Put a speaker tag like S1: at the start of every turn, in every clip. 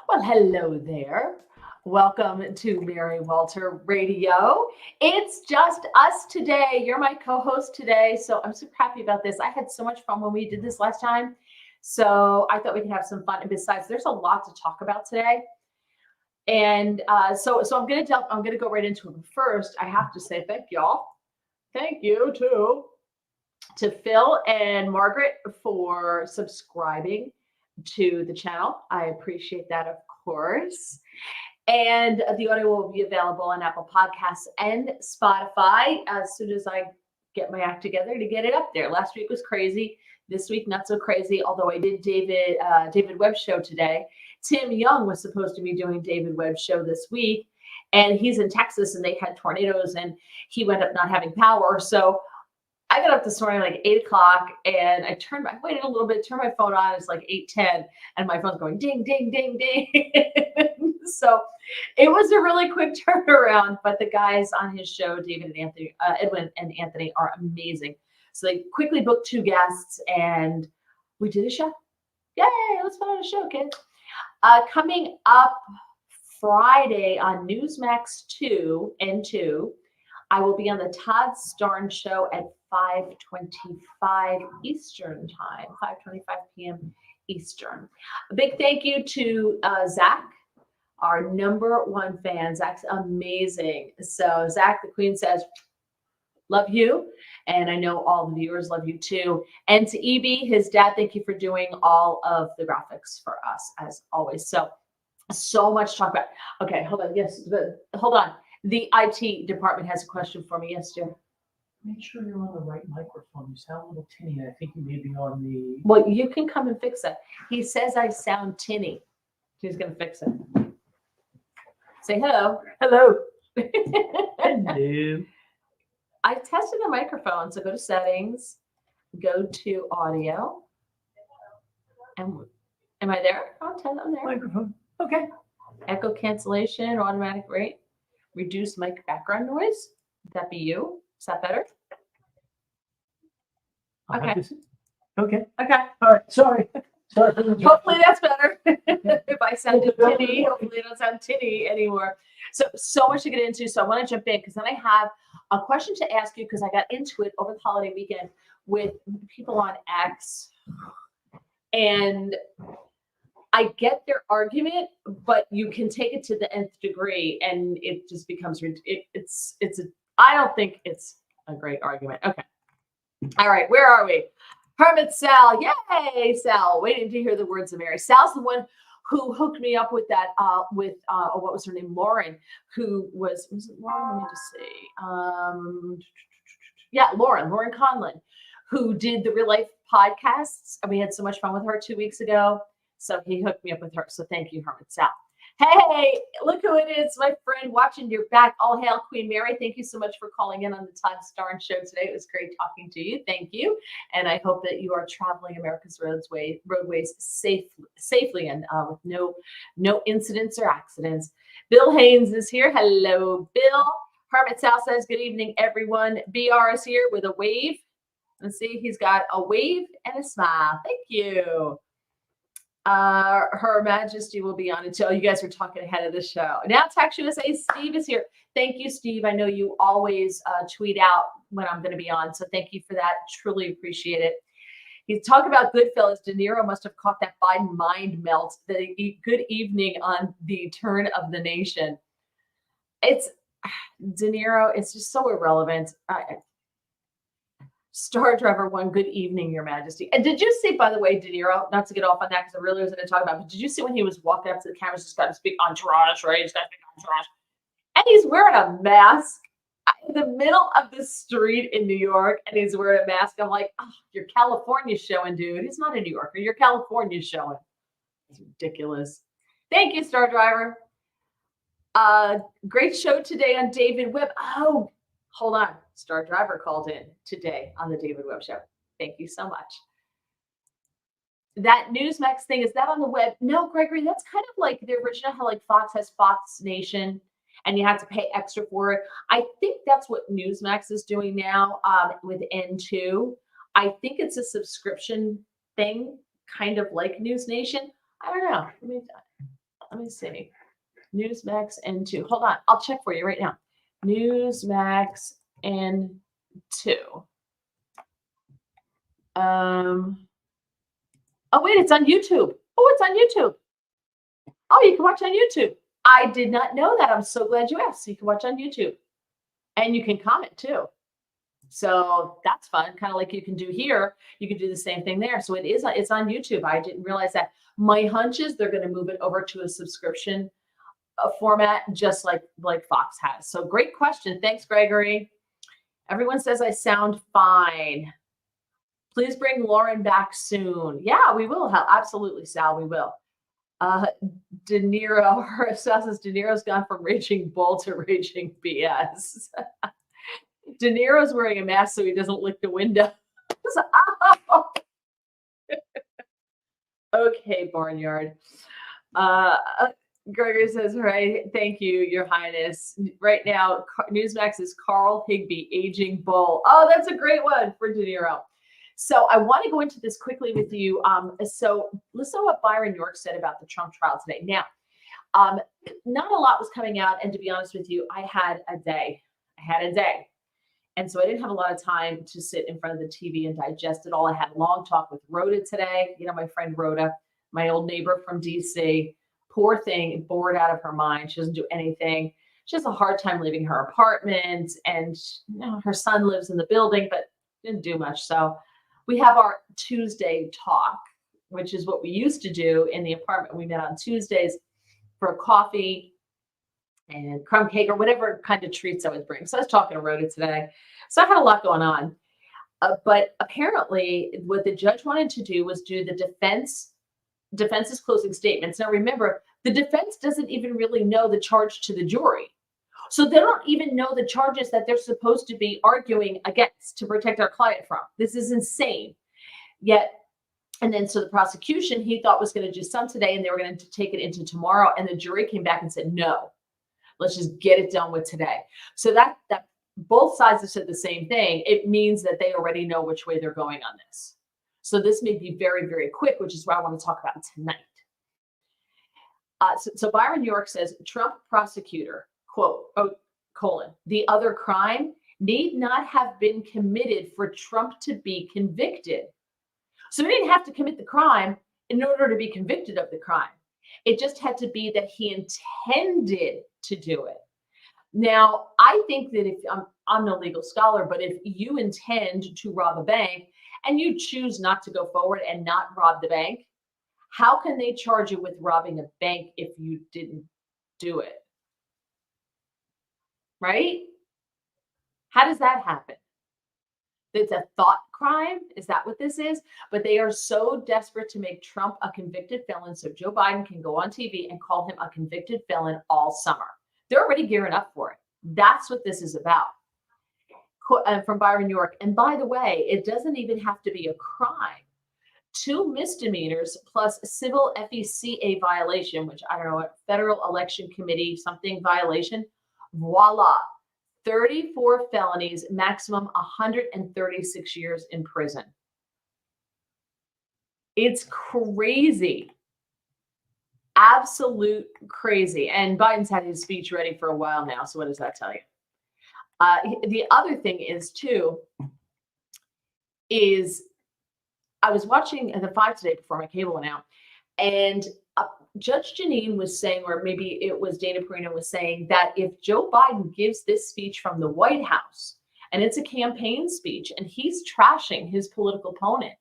S1: Well, hello there. Welcome to Mary Walter Radio. It's just us today. You're my co host today. So I'm super happy about this. I had so much fun when we did this last time. So I thought we could have some fun. And besides, there's a lot to talk about today. And so I'm gonna go right into it. But first, I have to say thank y'all. Thank you to Phil and Margaret for subscribing to the channel. I appreciate that, of course. And the audio will be available on Apple Podcasts and Spotify as soon as I get my act together to get it up there. Last week was crazy. This week, not so crazy, although I did David Webb's show today. Tim Young was supposed to be doing David Webb's show this week, and he's in Texas, and they had tornadoes, and he wound up not having power. So I got up this morning like 8 o'clock, and I waited a little bit, turned my phone on. It's like 8:10, and my phone's going ding, ding, ding, ding. So it was a really quick turnaround, but the guys on his show, David and Anthony, Edwin and Anthony, are amazing. So they quickly booked two guests, and we did a show. Yay! Let's put on a show, kids. Coming up Friday on Newsmax 2 and 2, I will be on the Todd Starn Show at 5:25 Eastern Time, 5:25 p.m. Eastern. A big thank you to Zach, our #1 fan. Zach's amazing. So Zach, the Queen says, love you. And I know all the viewers love you too. And to EB, his dad, thank you for doing all of the graphics for us as always. So much to talk about. Okay, hold on. Yes, hold on. The IT department has a question for me. Yes, Jim.
S2: Make sure you're on the right microphone. You sound a little tinny. I think you may be on the.
S1: Well, you can come and fix it. He says I sound tinny. He's going to fix it. Say hello. Hello.
S2: Hello.
S1: I tested the microphone. So go to settings, go to audio. And am I there? Oh, I'm there.
S2: Microphone. Okay.
S1: Echo cancellation, automatic rate, reduce mic background noise. Would that be you? Is that better? Okay.
S2: Okay.
S1: Okay.
S2: All right. Sorry.
S1: Hopefully that's better. If I sounded tinny, hopefully I don't sound tinny anymore. So much to get into. So I want to jump in because then I have a question to ask you because I got into it over the holiday weekend with people on X. And I get their argument, but you can take it to the nth degree and it just becomes, I don't think it's a great argument. Okay. All right. Where are we? Hermit Sal. Yay, Sal. Waiting to hear the words of Mary. Sal's the one who hooked me up with that, what was her name? Lauren, who was it Lauren? Let me just see. Yeah, Lauren Conlon, who did the real life podcasts. And we had so much fun with her 2 weeks ago. So he hooked me up with her. So thank you, Hermit Sal. Hey, look who it is, my friend watching your back. All hail Queen Mary. Thank you so much for calling in on the Todd Starn Show today. It was great talking to you. Thank you. And I hope that you are traveling America's roadways safely and with no incidents or accidents. Bill Haynes is here. Hello, Bill. Hermit Sal says, good evening, everyone. BR is here with a wave. Let's see, he's got a wave and a smile. Thank you. Her Majesty will be on until you guys are talking ahead of the show. Now, Tax USA, Steve is here. Thank you, Steve. I know you always tweet out when I'm going to be on, so thank you for that. Truly appreciate it. He's talking about Goodfellas. De Niro must have caught that Biden mind melt. Good evening on the turn of the nation. It's De Niro. It's just so irrelevant. Star Driver 1, good evening, Your Majesty. And did you see, by the way, De Niro, not to get off on that because I really was going to talk about it, but did you see when he was walking up to the cameras, he's got to speak entourage, right? He's got to speak entourage. And he's wearing a mask in the middle of the street in New York, and he's wearing a mask. I'm like, oh, you're California showing, dude. He's not a New Yorker. You're California showing. It's ridiculous. Thank you, Star Driver. Great show today on David Webb. Oh, hold on. Star Driver called in today on the David Webb Show. Thank you so much. That Newsmax thing, is that on the web? No, Gregory, that's kind of like the original, how like Fox has Fox Nation and you have to pay extra for it. I think that's what Newsmax is doing now with N2. I think it's a subscription thing, kind of like News Nation. I don't know. let me see. Newsmax N2. Hold on. I'll check for you right now. Newsmax N2. Oh, wait, it's on YouTube. Oh, it's on YouTube. Oh, you can watch on YouTube. I did not know that. I'm so glad you asked. So you can watch on YouTube. And you can comment too. So that's fun. Kind of like you can do here. You can do the same thing there. So it's on YouTube. I didn't realize that. My hunch is they're going to move it over to a subscription format, just like Fox has. So great question. Thanks, Gregory. Everyone says I sound fine. Please bring Lauren back soon. Yeah, we will. Absolutely, Sal, we will. De Niro, her says De Niro's gone from raging bull to raging BS. De Niro's wearing a mask so he doesn't lick the window. Okay, Barnyard. Gregory says, right, thank you, Your Highness. Right now, Newsmax is Carl Higbie, aging bull. Oh, that's a great one for De Niro. So I want to go into this quickly with you. So listen to what Byron York said about the Trump trial today. Now, not a lot was coming out. And to be honest with you, I had a day. And so I didn't have a lot of time to sit in front of the TV and digest it all. I had a long talk with Rhoda today. You know, my friend Rhoda, my old neighbor from DC. Poor thing, bored out of her mind. She doesn't do anything. She has a hard time leaving her apartment. And you know, her son lives in the building, but didn't do much. So we have our Tuesday talk, which is what we used to do in the apartment. We met on Tuesdays for a coffee and crumb cake or whatever kind of treats I would bring. So I was talking to Rhoda today. So I had a lot going on. But apparently what the judge wanted to do was do the defense's closing statements. Now remember, the defense doesn't even really know the charge to the jury. So they don't even know the charges that they're supposed to be arguing against to protect our client from. This is insane. Yet, and then so the prosecution he thought was going to do some today and they were going to take it into tomorrow. And the jury came back and said, no, let's just get it done with today. So that both sides have said the same thing. It means that they already know which way they're going on this. So this may be very, very quick, which is what I want to talk about tonight. So Byron York says, Trump prosecutor, quote, the other crime need not have been committed for Trump to be convicted. So he didn't have to commit the crime in order to be convicted of the crime. It just had to be that he intended to do it. Now, I think that if I'm no legal scholar, but if you intend to rob a bank and you choose not to go forward and not rob the bank, how can they charge you with robbing a bank if you didn't do it? Right? How does that happen? It's a thought crime. Is that what this is? But they are so desperate to make Trump a convicted felon so Joe Biden can go on TV and call him a convicted felon all summer. They're already gearing up for it. That's what this is about. From Byron York. And by the way, it doesn't even have to be a crime. 2 misdemeanors plus civil FECA violation, which I don't know, what Federal Election Committee something violation. Voila. 34 felonies, maximum 136 years in prison. It's crazy. Absolute crazy. And Biden's had his speech ready for a while now. So what does that tell you? The other thing is too, is I was watching the 5 today before my cable went out, and Judge Janine was saying, or maybe it was Dana Perino was saying, that if Joe Biden gives this speech from the White House, and it's a campaign speech, and he's trashing his political opponent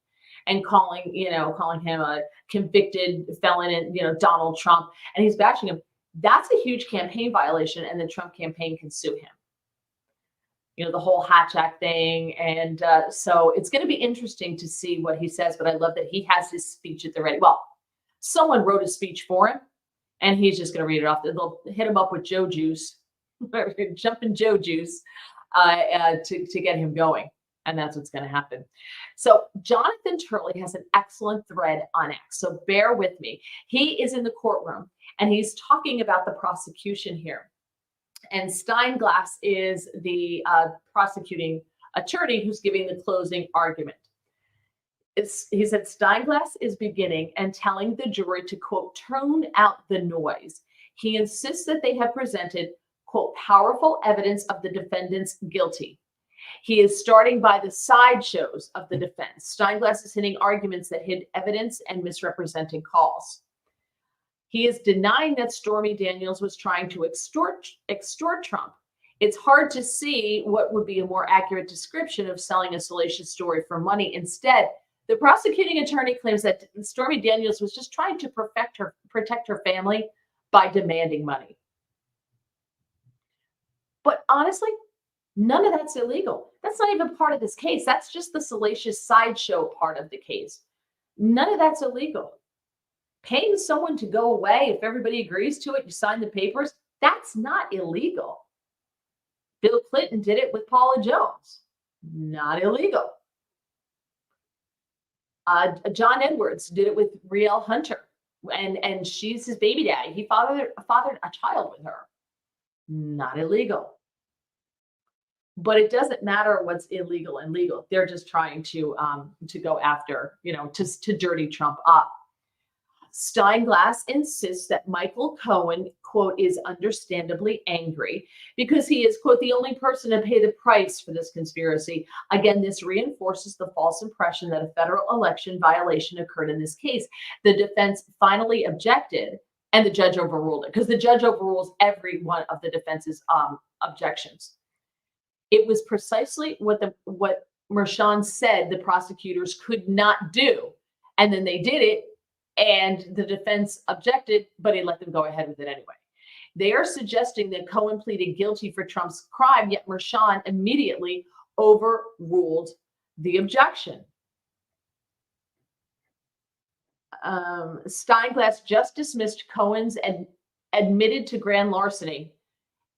S1: and calling him a convicted felon and, Donald Trump, and he's bashing him, that's a huge campaign violation, and the Trump campaign can sue him. The whole Hatch Act thing. And so it's going to be interesting to see what he says, but I love that he has his speech at the ready. Well, someone wrote a speech for him and he's just going to read it off. They'll hit him up with Joe Juice, jumping Joe Juice to get him going. And that's what's going to happen. So Jonathan Turley has an excellent thread on X. So bear with me. He is in the courtroom and he's talking about the prosecution here. And Steinglass is the prosecuting attorney who's giving the closing argument. He said Steinglass is beginning and telling the jury to, quote, tune out the noise. He insists that they have presented, quote, powerful evidence of the defendant's guilty. He is starting by the sideshows of the defense. Steinglass is hitting arguments that hid evidence and misrepresenting calls. He is denying that Stormy Daniels was trying to extort Trump. It's hard to see what would be a more accurate description of selling a salacious story for money. Instead, the prosecuting attorney claims that Stormy Daniels was just trying to protect her family by demanding money. But honestly, none of that's illegal. That's not even part of this case. That's just the salacious sideshow part of the case. None of that's illegal. Paying someone to go away, if everybody agrees to it, you sign the papers, that's not illegal. Bill Clinton did it with Paula Jones. Not illegal. John Edwards did it with Rielle Hunter, and she's his baby daddy. He fathered a child with her. Not illegal. But it doesn't matter what's illegal and legal. They're just trying to go after, to dirty Trump up. Steinglass insists that Michael Cohen, quote, is understandably angry because he is, quote, the only person to pay the price for this conspiracy. Again, this reinforces the false impression that a federal election violation occurred in this case. The defense finally objected and the judge overruled it because the judge overrules every one of the defense's objections. It was precisely what Mershon said the prosecutors could not do. And then they did it. And the defense objected, but he let them go ahead with it anyway. They are suggesting that Cohen pleaded guilty for Trump's crime, yet Mershon immediately overruled the objection. Steinglass just dismissed Cohen's and admitted to grand larceny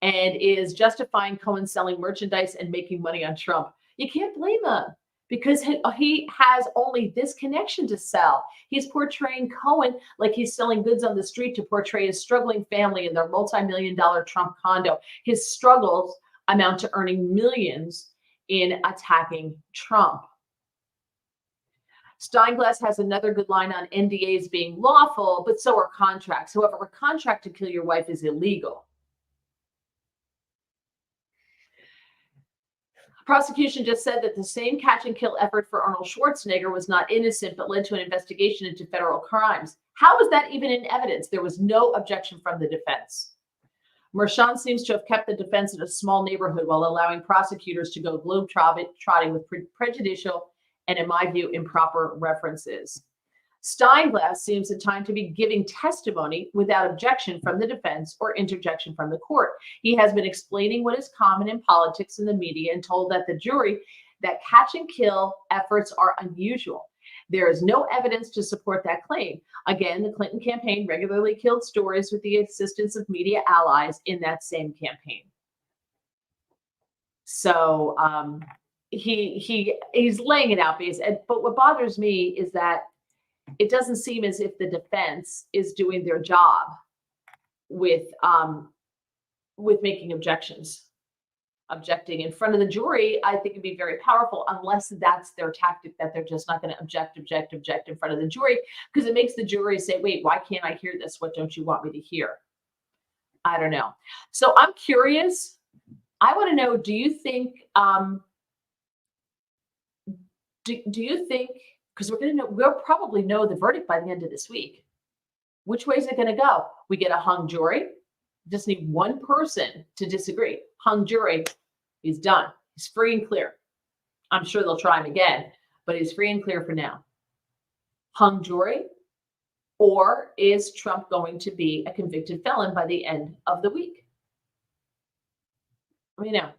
S1: and is justifying Cohen selling merchandise and making money on Trump. You can't blame him. Because he has only this connection to sell. He's portraying Cohen like he's selling goods on the street to portray his struggling family in their multi-million-dollar Trump condo. His struggles amount to earning millions in attacking Trump. Steinglass has another good line on NDAs being lawful, but so are contracts. However, a contract to kill your wife is illegal. Prosecution just said that the same catch and kill effort for Arnold Schwarzenegger was not innocent, but led to an investigation into federal crimes. How was that even in evidence? There was no objection from the defense. Mershon seems to have kept the defense in a small neighborhood while allowing prosecutors to go globe-trotting with prejudicial and, in my view, improper references. Steinglass seems at time to be giving testimony without objection from the defense or interjection from the court. He has been explaining what is common in politics and the media and told that the jury that catch and kill efforts are unusual. There is no evidence to support that claim. Again, the Clinton campaign regularly killed stories with the assistance of media allies in that same campaign. So he's laying it out. But what bothers me is that it doesn't seem as if the defense is doing their job with making objections. Objecting in front of the jury, I think, would be very powerful, unless that's their tactic, that they're just not going to object in front of the jury, because it makes the jury say, wait, why can't I hear this? What don't you want me to hear? I don't know. So I'm curious. I want to know, do you think, because we'll probably know the verdict by the end of this week. Which way is it going to go? We get a hung jury. Just need one person to disagree. Hung jury, he's done. He's free and clear. I'm sure they'll try him again, but he's free and clear for now. Hung jury, or is Trump going to be a convicted felon by the end of the week? Let me know.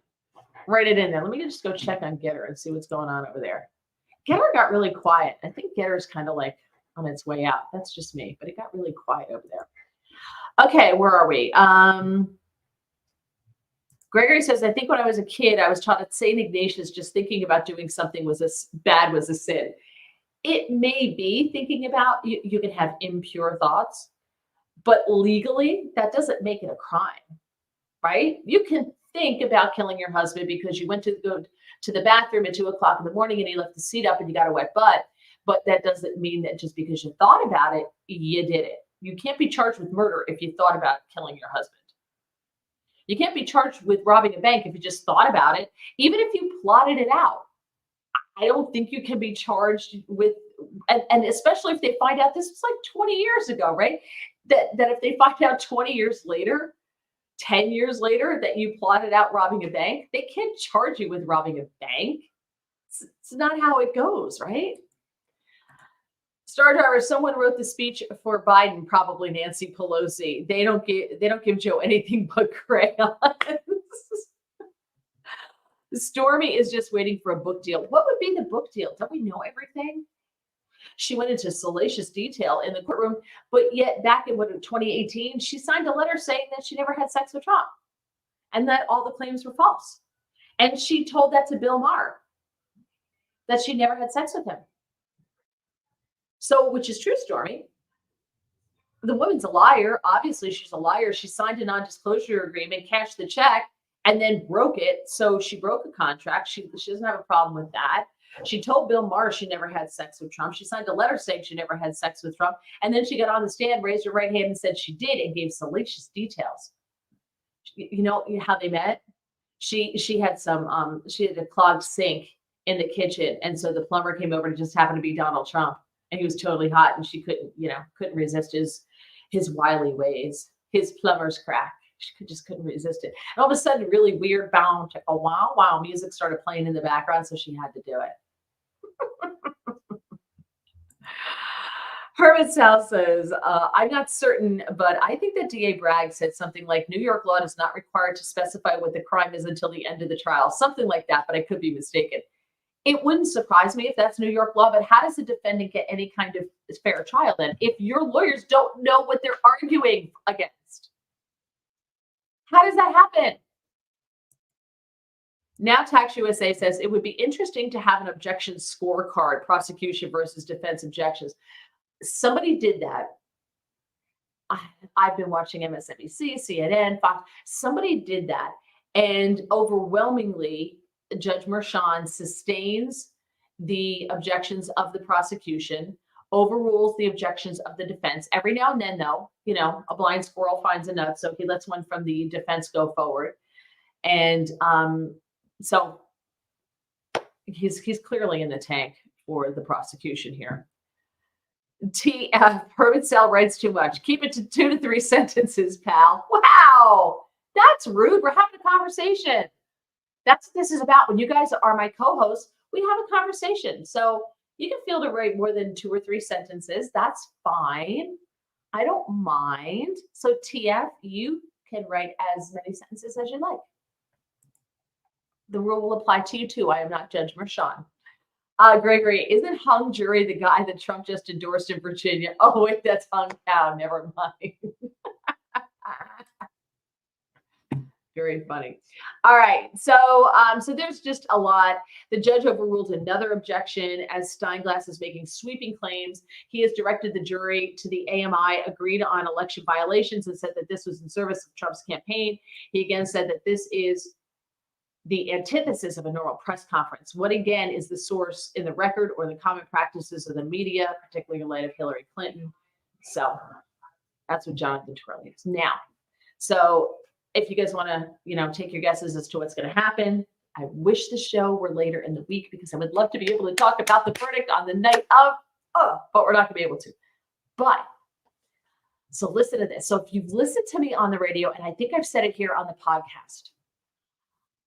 S1: Write it in there. Let me just go check on Getter and see what's going on over there. Getter got really quiet. I think Getter's kind of like on its way out. That's just me, but it got really quiet over there. Okay, where are we? Gregory says, I think when I was a kid, I was taught at St. Ignatius just thinking about doing something was a sin. It may be thinking about, you can have impure thoughts, but legally, that doesn't make it a crime, right? You can think about killing your husband because you went to go to the bathroom at 2 o'clock in the morning and he left the seat up and you got a wet butt. But that doesn't mean that just because you thought about it, you did it. You can't be charged with murder if you thought about killing your husband. You can't be charged with robbing a bank if you just thought about it, even if you plotted it out. I don't think you can be charged with, and especially if they find out this was like 20 years ago, right? That if they find out 20 years later, 10 years later that you plotted out robbing a bank, they can't charge you with robbing a bank. It's not how it goes, right? Star Driver, someone wrote the speech for Biden, probably Nancy Pelosi. They don't give Joe anything but crayons. Stormy is just waiting for a book deal. What would be the book deal? Don't we know everything? She went into salacious detail in the courtroom, but yet back in 2018, she signed a letter saying that she never had sex with Trump and that all the claims were false. And she told that to Bill Maher, that she never had sex with him. So, which is true, Stormy. The woman's a liar. Obviously, she's a liar. She signed a non-disclosure agreement, cashed the check, and then broke it. So she broke a contract. She doesn't have a problem with that. She told Bill Maher she never had sex with Trump. She signed a letter saying she never had sex with Trump. And then she got on the stand, raised her right hand and said she did and gave salacious details. You know how they met? She had a clogged sink in the kitchen. And so the plumber came over and it just happened to be Donald Trump. And he was totally hot and she couldn't resist his wily ways, his plumber's crack. She just couldn't resist it. And all of a sudden, really weird bound, wow music started playing in the background, so she had to do it. Herman Sal says, I'm not certain, but I think that DA Bragg said something like New York law is not required to specify what the crime is until the end of the trial, something like that, but I could be mistaken. It wouldn't surprise me if that's New York law, but how does the defendant get any kind of fair trial then if your lawyers don't know what they're arguing against? How does that happen? Now Tax USA says it would be interesting to have an objection scorecard, prosecution versus defense objections. Somebody did that. I've been watching MSNBC, CNN, Fox. Somebody did that. And overwhelmingly, Judge Merchan sustains the objections of the prosecution, overrules the objections of the defense. Every now and then, though, a blind squirrel finds a nut, so he lets one from the defense go forward. And so he's clearly in the tank for the prosecution here. Herman Sal writes too much. Keep it to 2 to 3 sentences, pal. Wow, that's rude. We're having a conversation. That's what this is about. When you guys are my co-hosts, we have a conversation. So you can feel to write more than 2 or 3 sentences. That's fine. I don't mind. So TF, you can write as many sentences as you like. The rule will apply to you too. I am not Judge Merchan. Gregory, isn't hung jury the guy that Trump just endorsed in Virginia? Oh, wait, that's hung cow. Never mind. Very funny. All right. So there's just a lot. The judge overruled another objection as Steinglass is making sweeping claims. He has directed the jury to the AMI, agreed on election violations, and said that this was in service of Trump's campaign. He again said that this is the antithesis of a normal press conference. What again is the source in the record or the common practices of the media, particularly in light of Hillary Clinton? So that's what Jonathan Turley is. Now, so if you guys want to, take your guesses as to what's going to happen, I wish the show were later in the week because I would love to be able to talk about the verdict on the night of, but we're not going to be able to. But so listen to this. So if you've listened to me on the radio, and I think I've said it here on the podcast,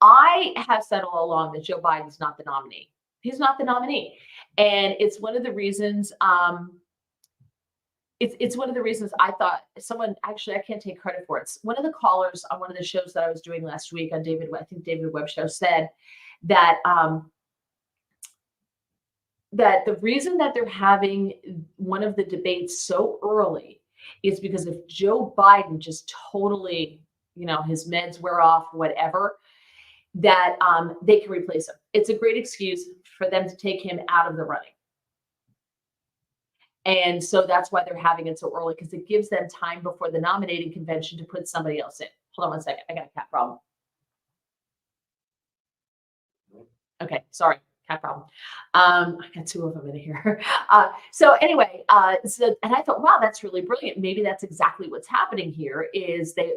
S1: I have said all along that Joe Biden's not the nominee. He's not the nominee. And it's one of the reasons, it's one of the reasons I thought someone, actually, I can't take credit for it. It's one of the callers on one of the shows that I was doing last week on David Webb's show said that, that the reason that they're having one of the debates so early is because if Joe Biden just totally, his meds wear off, whatever, that they can replace him. It's a great excuse for them to take him out of the running. And so that's why they're having it so early, because it gives them time before the nominating convention to put somebody else in. Hold on one second. I got a cat problem. Okay, sorry. Cat problem. I got two of them in here. So anyway, and I thought, wow, that's really brilliant. Maybe that's exactly what's happening here.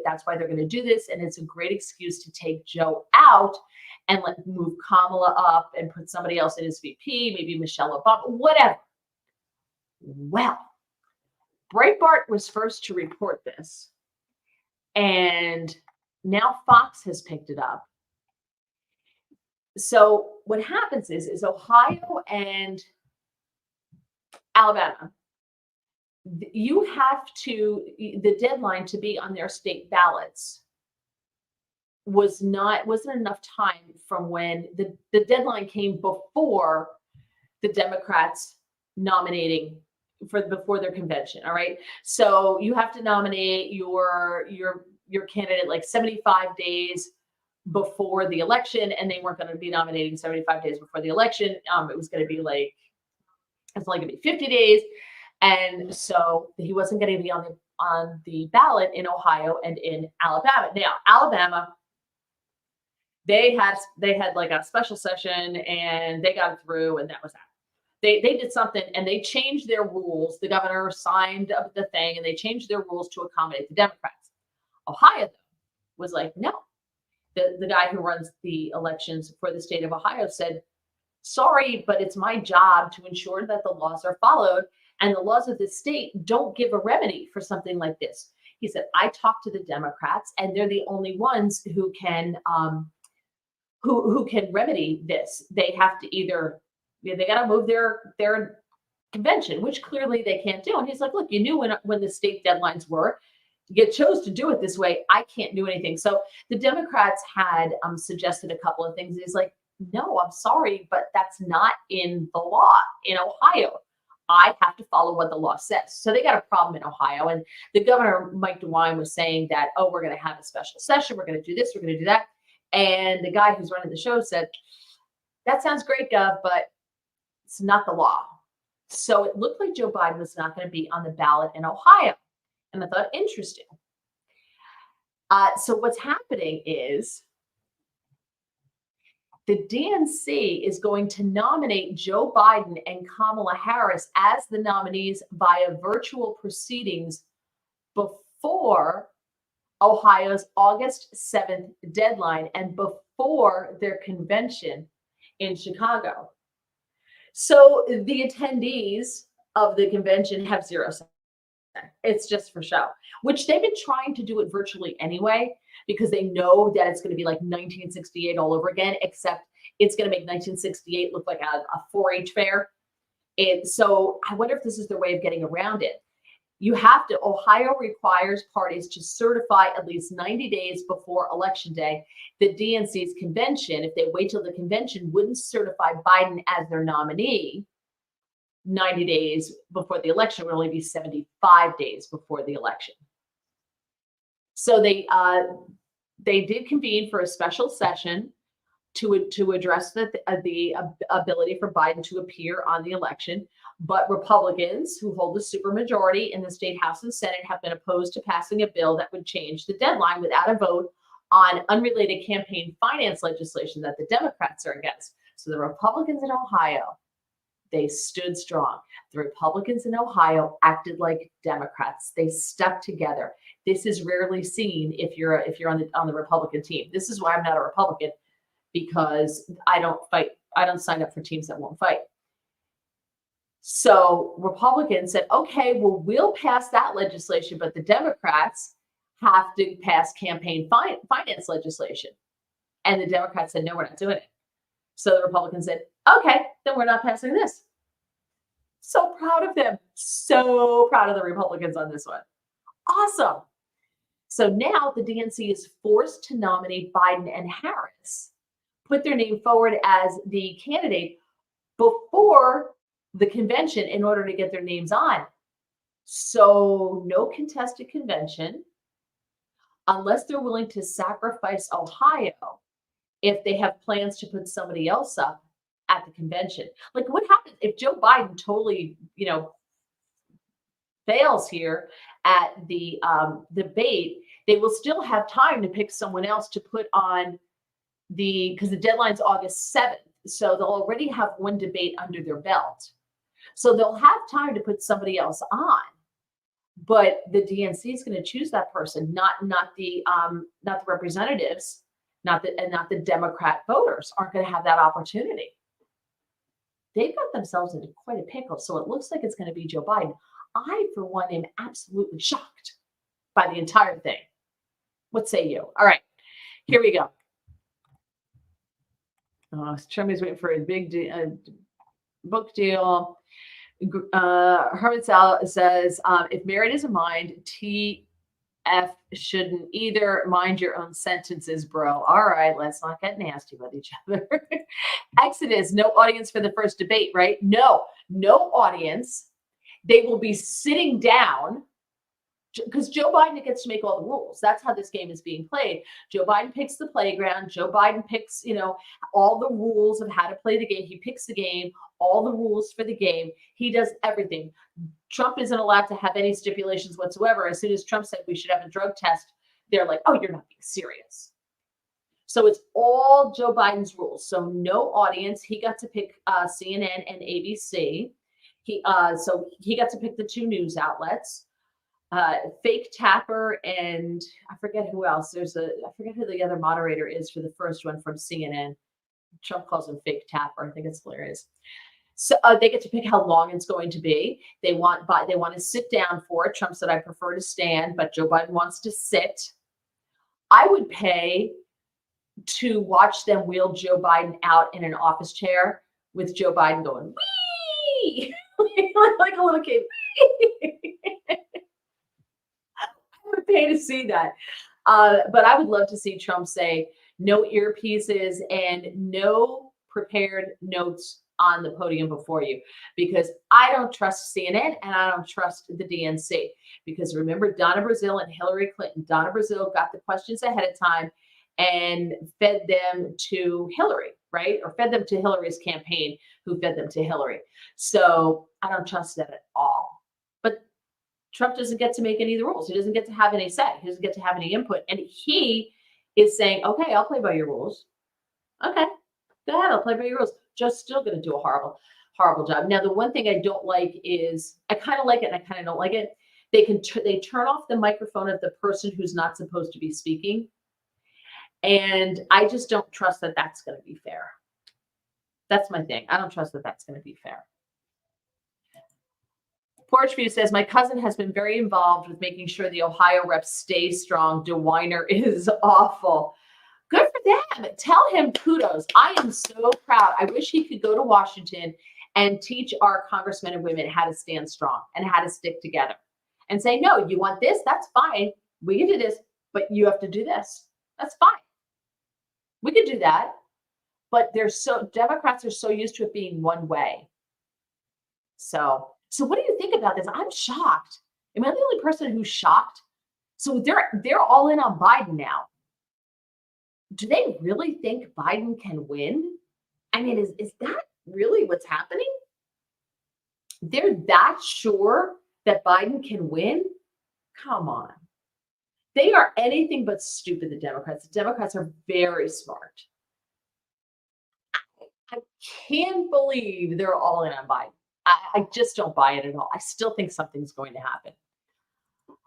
S1: That's why they're going to do this, and it's a great excuse to take Joe out and move Kamala up and put somebody else in as VP, maybe Michelle Obama, whatever. Well, Breitbart was first to report this, and now Fox has picked it up. So what happens is Ohio and Alabama, you have to, the deadline to be on their state ballots wasn't enough time from when the deadline came before the Democrats nominating before their convention. All right. So you have to nominate your candidate like 75 days before the election, and they weren't going to be nominating 75 days before the election. It was going to be it's only going to be 50 days. And so he wasn't going to be on the ballot in Ohio and in Alabama. Now, Alabama, they had like a special session and they got it through, and that was that. They did something and they changed their rules. The governor signed up the thing and they changed their rules to accommodate the Democrats. Ohio, though, was like, no. The guy who runs the elections for the state of Ohio said, sorry, but it's my job to ensure that the laws are followed, and the laws of the state don't give a remedy for something like this. He said, I talked to the Democrats, and they're the only ones who can who can remedy this. They have to either, they got to move their convention, which clearly they can't do. And he's like, look, you knew when the state deadlines were. You chose to do it this way. I can't do anything. So the Democrats had suggested a couple of things. He's like, no, I'm sorry, but that's not in the law in Ohio. I have to follow what the law says. So they got a problem in Ohio. And the governor, Mike DeWine, was saying that, oh, we're going to have a special session. We're going to do this. We're going to do that. And the guy who's running the show said, that sounds great, Gov, but it's not the law. So it looked like Joe Biden was not going to be on the ballot in Ohio. And I thought, interesting. So what's happening is the DNC is going to nominate Joe Biden and Kamala Harris as the nominees via virtual proceedings before Ohio's August 7th deadline and before their convention in Chicago. So the attendees of the convention have zero say. It's just for show, which they've been trying to do it virtually anyway, because they know that it's going to be like 1968 all over again, except it's going to make 1968 look like a 4-H fair. So I wonder if this is their way of getting around it. Ohio requires parties to certify at least 90 days before Election Day. The DNC's convention, if they wait till the convention, wouldn't certify Biden as their nominee 90 days before the election. Would only be 75 days before the election. So they did convene for a special session to address the ability for Biden to appear on the election. But Republicans, who hold the supermajority in the state House and Senate, have been opposed to passing a bill that would change the deadline without a vote on unrelated campaign finance legislation that the Democrats are against. So the Republicans in Ohio, they stood strong. The Republicans in Ohio acted like Democrats. They stuck together. This is rarely seen if you're on the Republican team. This is why I'm not a Republican, because I don't fight. I don't sign up for teams that won't fight. So Republicans said, okay, well, we'll pass that legislation, but the Democrats have to pass campaign finance legislation. And the Democrats said, no, we're not doing it. So the Republicans said, okay, then we're not passing this. So proud of them. So proud of the Republicans on this one. Awesome. So now the DNC is forced to nominate Biden and Harris, put their name forward as the candidate before the convention in order to get their names on. So no contested convention unless they're willing to sacrifice Ohio if they have plans to put somebody else up at the convention. Like, what happens if Joe Biden totally, fails here at the debate? They will still have time to pick someone else to put on because the deadline's August 7th. So they'll already have one debate under their belt. So they'll have time to put somebody else on. But the DNC is going to choose that person, not the representatives, not the Democrat voters aren't going to have that opportunity. They've got themselves into quite a pickle. So it looks like it's going to be Joe Biden. I, for one, am absolutely shocked by the entire thing. What say you? All right, here we go. Trump is waiting for a big book deal. Herman Sal says, if merit is a mind, TF shouldn't either. Mind your own sentences, bro. All right, let's not get nasty with each other. Exodus, no audience for the first debate, right? No audience. They will be sitting down because Joe Biden gets to make all the rules. That's how this game is being played. Joe Biden picks the playground. Joe Biden picks, all the rules of how to play the game. He picks the game, all the rules for the game. He does everything. Trump isn't allowed to have any stipulations whatsoever. As soon as Trump said we should have a drug test, they're like, oh, you're not being serious. So it's all Joe Biden's rules. So no audience. He got to pick CNN and ABC. So he got to pick the two news outlets. Fake Tapper and I forget who else. I forget who the other moderator is for the first one from CNN. Trump calls him Fake Tapper. I think it's hilarious. So they get to pick how long it's going to be. They want to sit down for it. Trump said, I prefer to stand, but Joe Biden wants to sit. I would pay to watch them wheel Joe Biden out in an office chair with Joe Biden going, wee! like a little kid. Would pay to see that. But I would love to see Trump say no earpieces and no prepared notes on the podium before you, because I don't trust CNN and I don't trust the DNC. Because remember Donna Brazile and Hillary Clinton. Donna Brazile got the questions ahead of time and fed them to Hillary, right? Or fed them to Hillary's campaign, who fed them to Hillary. So I don't trust that at all. Trump doesn't get to make any of the rules. He doesn't get to have any say. He doesn't get to have any input. And he is saying, okay, I'll play by your rules. Okay, go ahead. I'll play by your rules. Joe's still going to do a horrible, horrible job. Now, the one thing I don't like is, I kind of like it and I kind of don't like it. They turn off the microphone of the person who's not supposed to be speaking. And I just don't trust that that's going to be fair. That's my thing. I don't trust that that's going to be fair. Porch View says, my cousin has been very involved with making sure the Ohio rep stays strong. DeWeiner is awful. Good for them. Tell him kudos. I am so proud. I wish he could go to Washington and teach our congressmen and women how to stand strong and how to stick together and say, no, you want this? That's fine. We can do this, but you have to do this. That's fine. We could do that. But Democrats are so used to it being one way. So what do you think about this? I'm shocked. Am I the only person who's shocked? So they're all in on Biden now. Do they really think Biden can win? I mean, is that really what's happening? They're that sure that Biden can win? Come on. They are anything but stupid, the Democrats. The Democrats are very smart. I can't believe they're all in on Biden. I just don't buy it at all. I still think something's going to happen.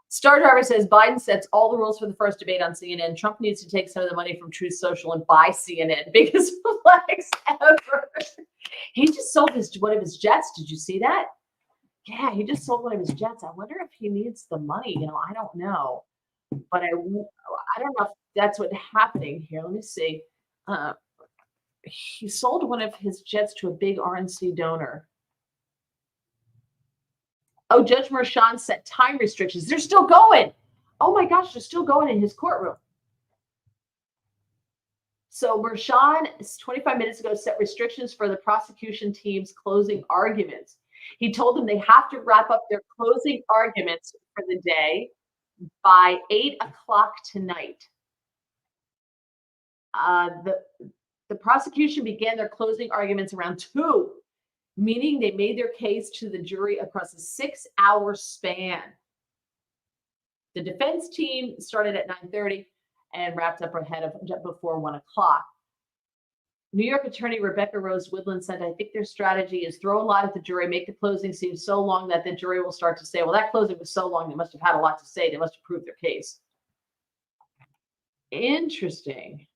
S1: Star Driver says Biden sets all the rules for the first debate on CNN. Trump needs to take some of the money from Truth Social and buy CNN. Biggest flex ever. He just sold one of his jets. Did you see that? Yeah, he just sold one of his jets. I wonder if he needs the money. I don't know. But I don't know if that's what's happening here. Let me see. He sold one of his jets to a big RNC donor. Oh, Judge Merchan set time restrictions. They're still going. Oh my gosh, they're still going in his courtroom. So Merchan, 25 minutes ago, set restrictions for the prosecution team's closing arguments. He told them they have to wrap up their closing arguments for the day by 8 o'clock tonight. The prosecution began their closing arguments around 2, meaning they made their case to the jury across a 6-hour span. The defense team started at 9:30 and wrapped up before 1 o'clock. New York attorney Rebecca Rose Woodland said, I think their strategy is throw a lot at the jury, make the closing seem so long that the jury will start to say, well, that closing was so long, they must have had a lot to say. They must have proved their case. Interesting.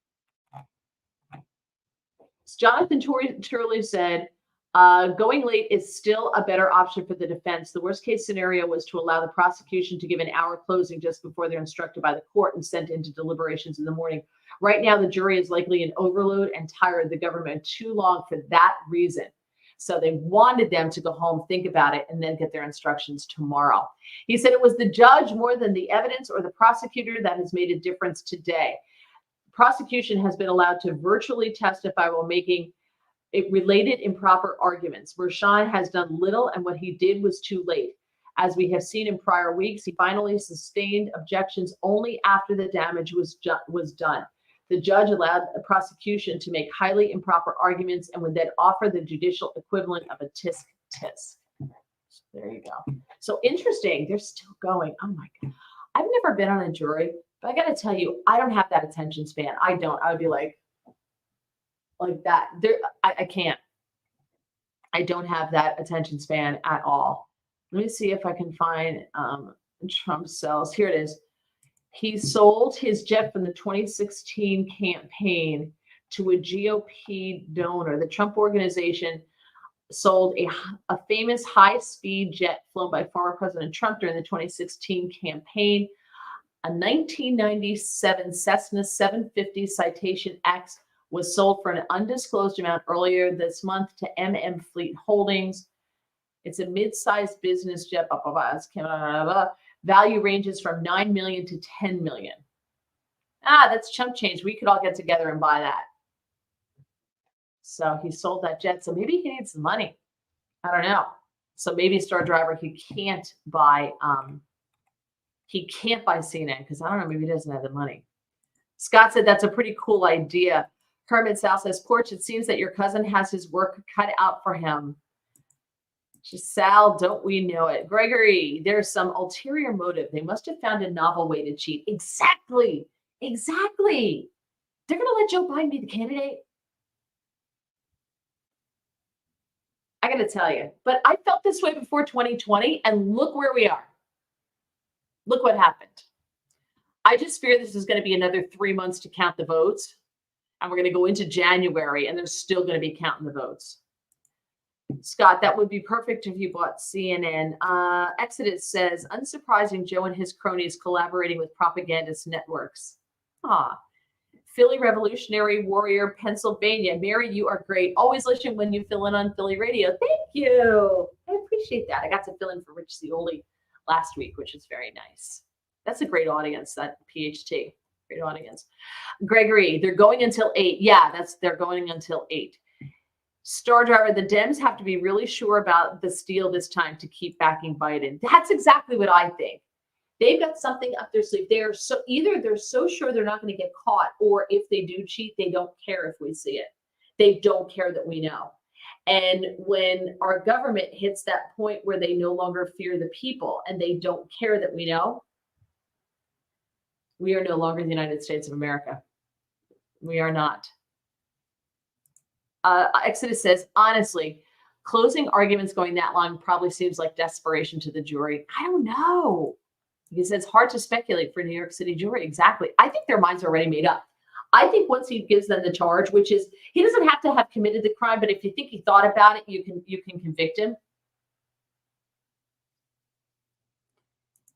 S1: Jonathan Turley said, going late is still a better option for the defense. The worst case scenario was to allow the prosecution to give an hour closing just before they're instructed by the court and sent into deliberations in the morning. Right now, the jury is likely in overload and tired the government too long for that reason. So they wanted them to go home, think about it, and then get their instructions tomorrow. He said it was the judge more than the evidence or the prosecutor that has made a difference today. Prosecution has been allowed to virtually testify while making it related improper arguments. Rashan has done little, and what he did was too late. As we have seen in prior weeks, he finally sustained objections only after the damage was done. The judge allowed the prosecution to make highly improper arguments and would then offer the judicial equivalent of a tisk-tisk. So there you go. So interesting. They're still going. Oh my God. I've never been on a jury, but I got to tell you, I don't have that attention span. I don't. I would be like that. I can't. I don't have that attention span at all. Let me see if I can find Trump sells. Here it is. He sold his jet from the 2016 campaign to a GOP donor. The Trump organization sold a famous high-speed jet flown by former President Trump during the 2016 campaign. A 1997 Cessna 750 Citation X was sold for an undisclosed amount earlier this month to MM Fleet Holdings. It's a mid-sized business jet. Value ranges from $9 million to $10 million. That's chump change. We could all get together and buy that. So he sold that jet. So maybe he needs some money. I don't know. So maybe Star Driver, he can't buy CNN because I don't know, maybe he doesn't have the money. Scott said that's a pretty cool idea. Herman Sal says, Porch, it seems that your cousin has his work cut out for him. Sal, don't we know it? Gregory, there's some ulterior motive. They must have found a novel way to cheat. Exactly. They're going to let Joe Biden be the candidate. I got to tell you, but I felt this way before 2020, and look where we are. Look what happened. I just fear this is going to be another 3 months to count the votes, and we're going to go into January, and they're still going to be counting the votes. Scott, that would be perfect if you bought CNN. Exodus says, unsurprising, Joe and his cronies collaborating with propagandist networks. Philly Revolutionary Warrior, Pennsylvania. Mary, you are great. Always listen when you fill in on Philly radio. Thank you. I appreciate that. I got to fill in for Rich Cioli last week, which is very nice. That's a great audience, that PHT. Great audience. Gregory, they're going until 8. Yeah, they're going until 8. Star Driver, the Dems have to be really sure about the steal this time to keep backing Biden. That's exactly what I think. They've got something up their sleeve. They're so sure they're not going to get caught, or if they do cheat, they don't care if we see it. They don't care that we know. And when our government hits that point where they no longer fear the people and they don't care that we know, we are no longer the United States of America. We are not. Exodus says, honestly, closing arguments going that long probably seems like desperation to the jury. I don't know. He says it's hard to speculate for New York City jury. Exactly. I think their minds are already made up. I think once he gives them the charge, which is he doesn't have to have committed the crime, but if you think he thought about it, you can convict him.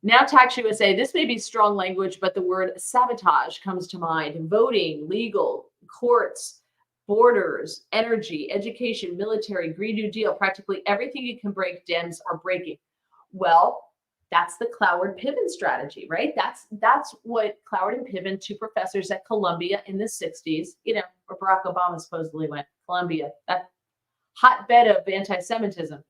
S1: Now, Tax USA, this may be strong language, but the word sabotage comes to mind. Voting, legal, courts, borders, energy, education, military, Green New Deal, practically everything you can break, Dems are breaking. Well, that's the Cloward Piven strategy, right? That's what Cloward and Piven, two professors at Columbia in the 60s, where Barack Obama supposedly went, Columbia, that hotbed of anti-Semitism,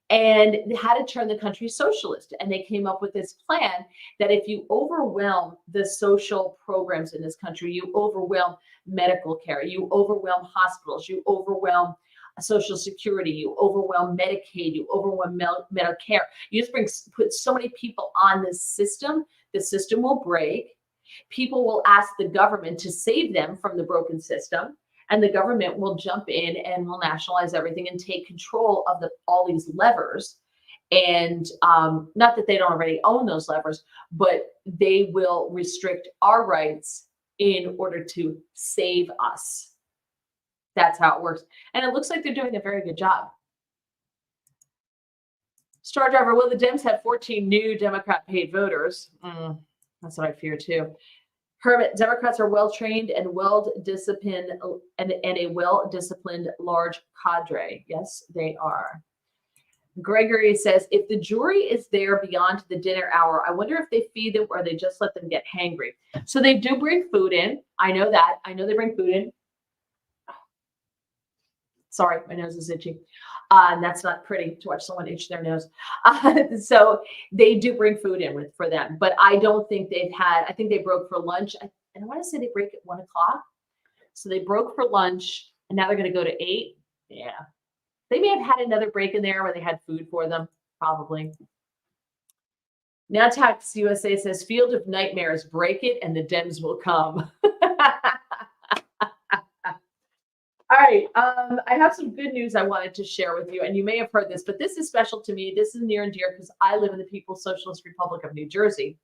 S1: and how to turn the country socialist. And they came up with this plan that if you overwhelm the social programs in this country, you overwhelm medical care, you overwhelm hospitals, you overwhelm Social Security, you overwhelm Medicaid, you overwhelm Medicare. You just put so many people on this system, the system will break. People will ask the government to save them from the broken system. and the government will jump in and will nationalize everything and take control of all these levers. And not that they don't already own those levers, but they will restrict our rights in order to save us. That's how it works. And it looks like they're doing a very good job. Star Driver, will the Dems have 14 new Democrat paid voters? That's what I fear too. Hermit, Democrats are well-trained and well-disciplined and a well-disciplined large cadre. Yes, they are. Gregory says, if the jury is there beyond the dinner hour, I wonder if they feed them or they just let them get hangry. So they do bring food in. I know that. I know they bring food in. Sorry, my nose is itchy. And that's not pretty to watch someone itch their nose. So they do bring food in for them. But I don't think I think they broke for lunch. And I want to say they break at 1 o'clock. So they broke for lunch and now they're going to go to 8. Yeah. They may have had another break in there where they had food for them, probably. Now Tax USA says, Field of Nightmares, break it and the Dems will come. All right, I have some good news I wanted to share with you, and you may have heard this, but this is special to me. This is near and dear because I live in the People's Socialist Republic of New Jersey.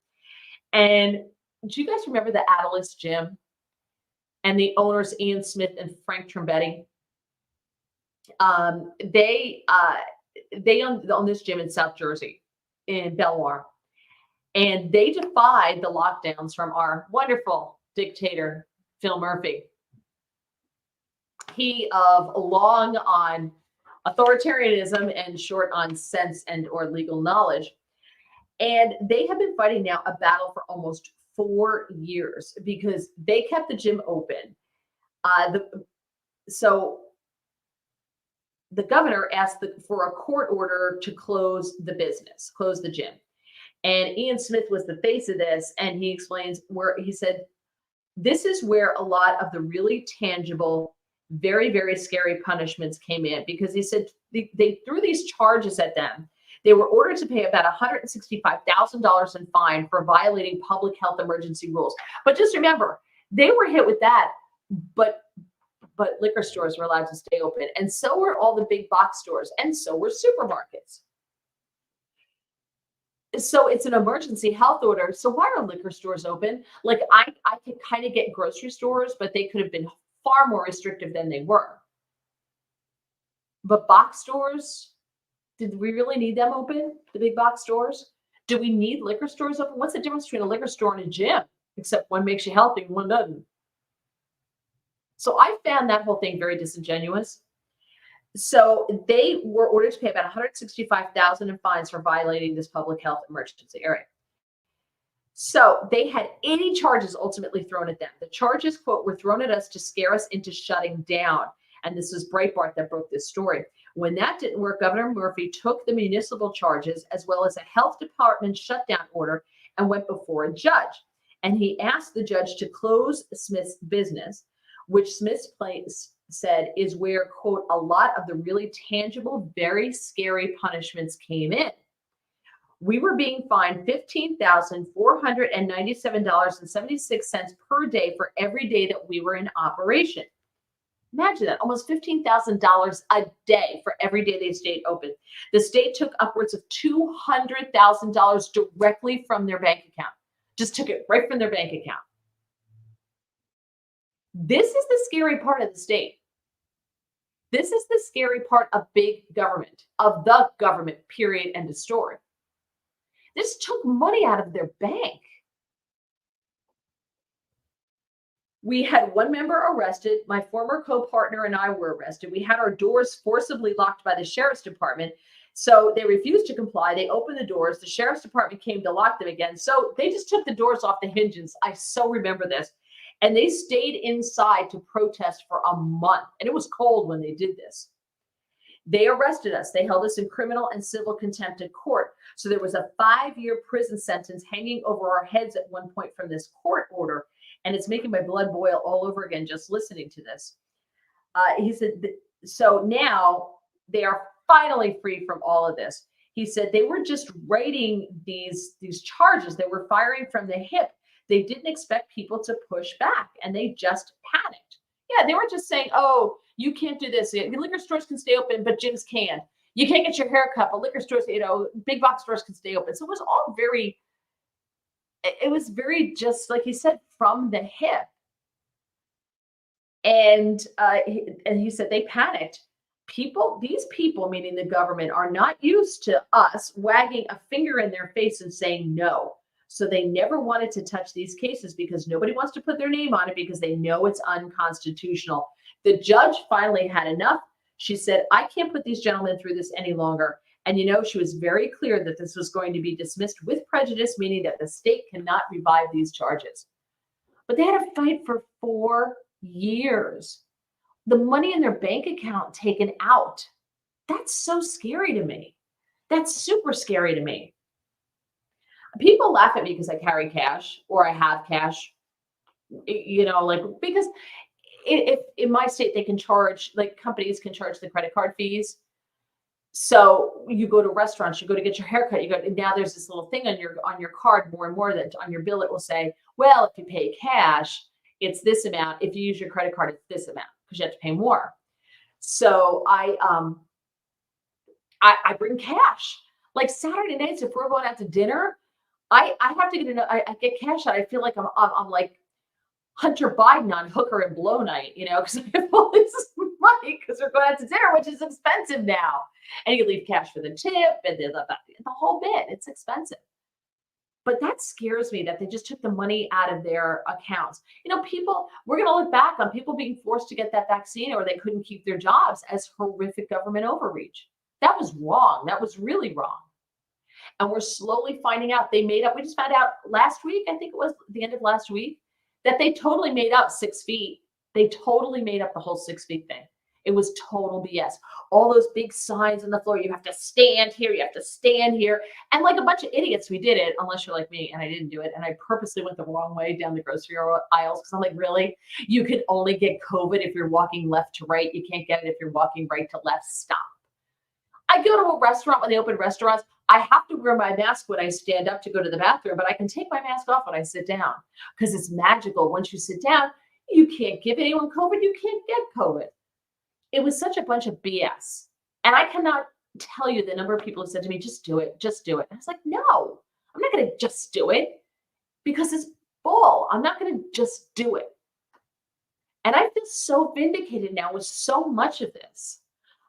S1: And do you guys remember the Atlas Gym and the owners, Ian Smith and Frank Trombetti? They own this gym in South Jersey, in Belmar, and they defied the lockdowns from our wonderful dictator, Phil Murphy. He of long on authoritarianism and short on sense and or legal knowledge. And they have been fighting now a battle for almost 4 years because they kept the gym open. So the governor asked for a court order to close the gym. And Ian Smith was the face of this. And he explains where he said, this is where a lot of the really tangible, very, very scary punishments came in, because he said they threw these charges at them. They were ordered to pay about $165,000 in fine for violating public health emergency rules. But just remember, they were hit with that, but liquor stores were allowed to stay open, and so were all the big box stores, and so were supermarkets. So it's an emergency health order. So why are liquor stores open? Like I could kind of get grocery stores, but they could have been far more restrictive than they were. But box stores, did we really need them open? The big box stores? Do we need liquor stores open? What's the difference between a liquor store and a gym? Except one makes you healthy and one doesn't. So I found that whole thing very disingenuous. So they were ordered to pay about $165,000 in fines for violating this public health emergency area. So they had 80 charges ultimately thrown at them. The charges, quote, were thrown at us to scare us into shutting down. And this was Breitbart that broke this story. When that didn't work, Governor Murphy took the municipal charges as well as a health department shutdown order and went before a judge. And he asked the judge to close Smith's business, which Smith's place said is where, quote, a lot of the really tangible, very scary punishments came in. We were being fined $15,497.76 per day for every day that we were in operation. Imagine that, almost $15,000 a day for every day they stayed open. The state took upwards of $200,000 directly from their bank account. Just took it right from their bank account. This is the scary part of the state. This is the scary part of big government, of the government, period, end of story. This took money out of their bank. We had one member arrested. My former co-partner and I were arrested. We had our doors forcibly locked by the sheriff's department. So they refused to comply. They opened the doors. The sheriff's department came to lock them again. So they just took the doors off the hinges. I so remember this. And they stayed inside to protest for a month. And it was cold when they did this. They arrested us. They held us in criminal and civil contempt in court. So there was a 5-year prison sentence hanging over our heads at one point from this court order. And it's making my blood boil all over again just listening to this. He said, so now they are finally free from all of this. He said they were just writing these charges. They were firing from the hip. They didn't expect people to push back, and they just panicked. Yeah, they were just saying, oh, you can't do this. Liquor stores can stay open, but gyms can't. You can't get your hair cut, but liquor stores, big box stores can stay open. So it was all it was very just like he said, from the hip. And he said they panicked. These people, meaning the government, are not used to us wagging a finger in their face and saying no. So they never wanted to touch these cases because nobody wants to put their name on it because they know it's unconstitutional. The judge finally had enough. She said, I can't put these gentlemen through this any longer. And she was very clear that this was going to be dismissed with prejudice, meaning that the state cannot revive these charges. But they had to fight for 4 years. The money in their bank account taken out. That's so scary to me. That's super scary to me. People laugh at me because I carry cash or I have cash, because if in my state they can charge, like companies can charge the credit card fees. So you go to restaurants, you go to get your haircut, now there's this little thing on your card more and more that on your bill it will say, well, if you pay cash, it's this amount. If you use your credit card, it's this amount because you have to pay more. So I bring cash. Like Saturday nights, if we're going out to dinner, I have to I get cash out. I feel like I'm like Hunter Biden on hooker and blow night, because I have all this money because we're going out to dinner, which is expensive now. And you leave cash for the tip and the whole bit. It's expensive. But that scares me that they just took the money out of their accounts. We're going to look back on people being forced to get that vaccine or they couldn't keep their jobs as horrific government overreach. That was wrong. That was really wrong. And we're slowly finding out we just found out last week, I think it was the end of last week, that they totally made up 6 feet. They totally made up the whole 6 feet thing. It was total BS. All those big signs on the floor, you have to stand here, you have to stand here. And like a bunch of idiots, we did it, unless you're like me, and I didn't do it. And I purposely went the wrong way down the grocery aisles because I'm like, really? You can only get COVID if you're walking left to right. You can't get it if you're walking right to left. Stop. I go to a restaurant when they open restaurants. I have to wear my mask when I stand up to go to the bathroom, but I can take my mask off when I sit down because it's magical. Once you sit down, you can't give anyone COVID. You can't get COVID. It was such a bunch of BS. And I cannot tell you the number of people who said to me, just do it, just do it. And I was like, no, I'm not going to just do it because it's bull. I'm not going to just do it. And I feel so vindicated now with so much of this.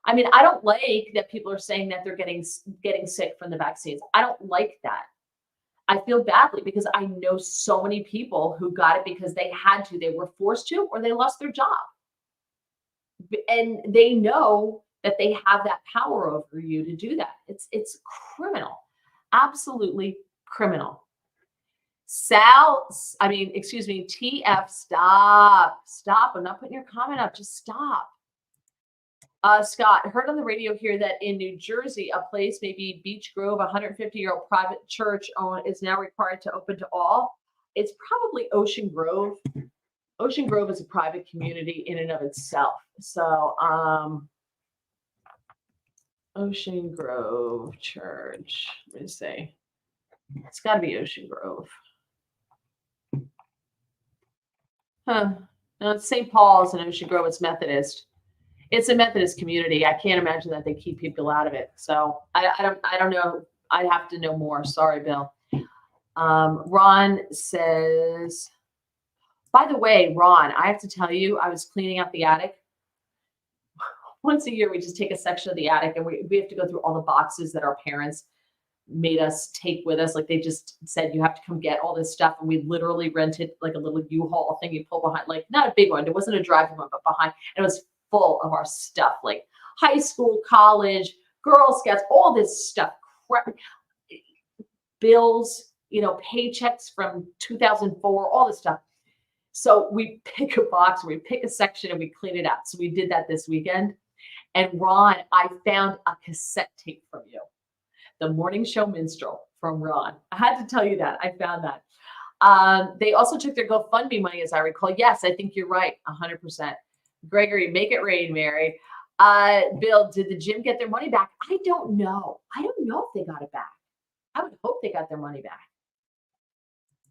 S1: I mean, I don't like that people are saying that they're getting sick from the vaccines. I don't like that. I feel badly because I know so many people who got it because they had to, they were forced to, or they lost their job. And they know that they have that power over you to do that. It's criminal, absolutely criminal. TF, stop. I'm not putting your comment up. Just stop. Scott, heard on the radio here that in New Jersey, a place, maybe Beach Grove, a 150-year-old private church is now required to open to all. It's probably Ocean Grove. Ocean Grove is a private community in and of itself. So, Ocean Grove Church. Let me see. It's got to be Ocean Grove. No, it's St. Paul's and Ocean Grove. It's Methodist. It's a Methodist community. I can't imagine that they keep people out of it. So I don't know. I'd have to know more. Sorry, Bill. Ron says, by the way, Ron, I have to tell you, I was cleaning out the attic. Once a year, we just take a section of the attic and we have to go through all the boxes that our parents made us take with us. Like they just said, you have to come get all this stuff. And we literally rented like a little U-Haul thing you pull behind, like not a big one. It wasn't a driving one, but behind. And it was full of our stuff, like high school, college, Girl Scouts, all this stuff, bills, paychecks from 2004, all this stuff. So we pick a box, we pick a section and we clean it out. So we did that this weekend. And Ron, I found a cassette tape from you. The Morning Show Minstrel from Ron. I had to tell you that. I found that. They also took their GoFundMe money, as I recall. Yes, I think you're right, 100%. Gregory, make it rain, Mary. Bill, did the gym get their money back? I don't know. I don't know if they got it back. I would hope they got their money back.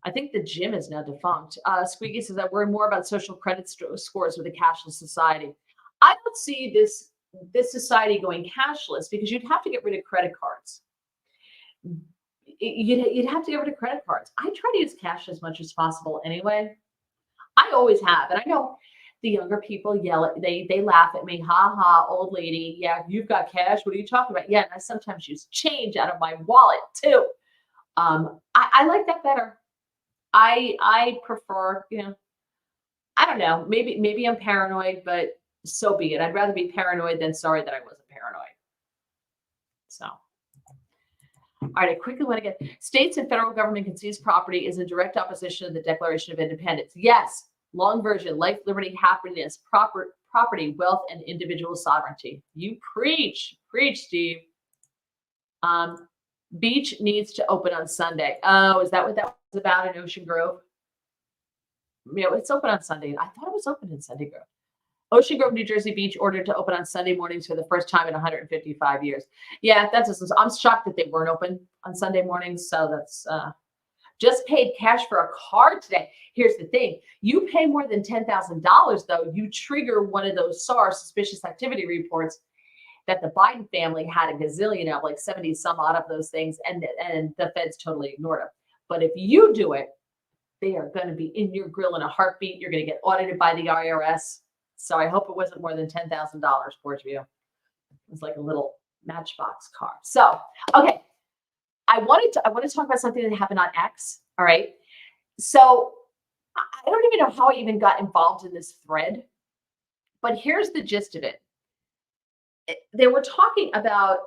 S1: I think the gym is now defunct. Squeaky says, I worry more about social credit scores with a cashless society. I don't see this society going cashless because you'd have to get rid of credit cards. You'd have to get rid of credit cards. I try to use cash as much as possible anyway. I always have, and I know the younger people yell at they laugh at me, ha ha, old lady. Yeah, you've got cash. What are you talking about? Yeah, and I sometimes use change out of my wallet too. I like that better. I prefer, I don't know, maybe I'm paranoid, but so be it. I'd rather be paranoid than sorry that I wasn't paranoid. So, all right, I quickly want to get states and federal government can seize property is in direct opposition to the Declaration of Independence. Yes, long version, life, liberty, happiness, property, wealth, and individual sovereignty. You preach, Steve. Beach needs to open on Sunday. Oh, is that what that was about in Ocean Grove? It's open on Sunday. I thought it was open in Sunday Grove. Ocean Grove, New Jersey Beach ordered to open on Sunday mornings for the first time in 155 years. Yeah, I'm shocked that they weren't open on Sunday mornings. So that's just paid cash for a card today. Here's the thing. You pay more than $10,000 though, you trigger one of those SAR suspicious activity reports that the Biden family had a gazillion of, like 70 some odd of those things, and the feds totally ignored them. But if you do it, they are going to be in your grill in a heartbeat. You're going to get audited by the IRS. So I hope it wasn't more than $10,000, Portview. It was like a little Matchbox car. So, okay. I want to talk about something that happened on X. All right. So I don't even know how I even got involved in this thread, but here's the gist of it. They were talking about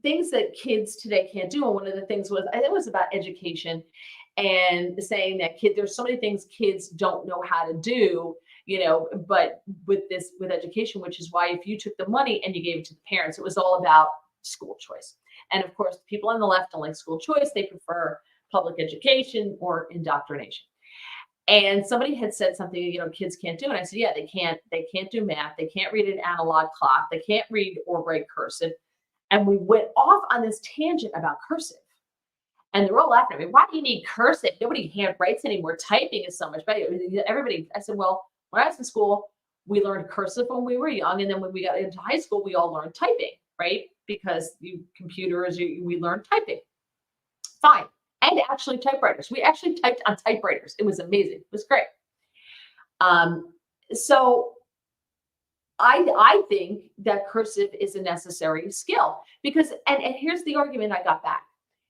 S1: things that kids today can't do. And one of the things was, I think it was about education and saying that there's so many things kids don't know how to do, but with education, which is why if you took the money and you gave it to the parents, it was all about school choice. And of course, people on the left don't like school choice. They prefer public education or indoctrination. And somebody had said something, kids can't do. And I said, yeah, they can't do math. They can't read an analog clock. They can't read or write cursive. And we went off on this tangent about cursive. And they're all laughing at me. Why do you need cursive? Nobody hand writes anymore. Typing is so much better. Everybody, I said, well, when I was in school, we learned cursive when we were young. And then when we got into high school, we all learned typing, right? Because we learned typing. Fine. And actually typewriters. We actually typed on typewriters. It was amazing. It was great. So I think that cursive is a necessary skill because, and here's the argument I got back.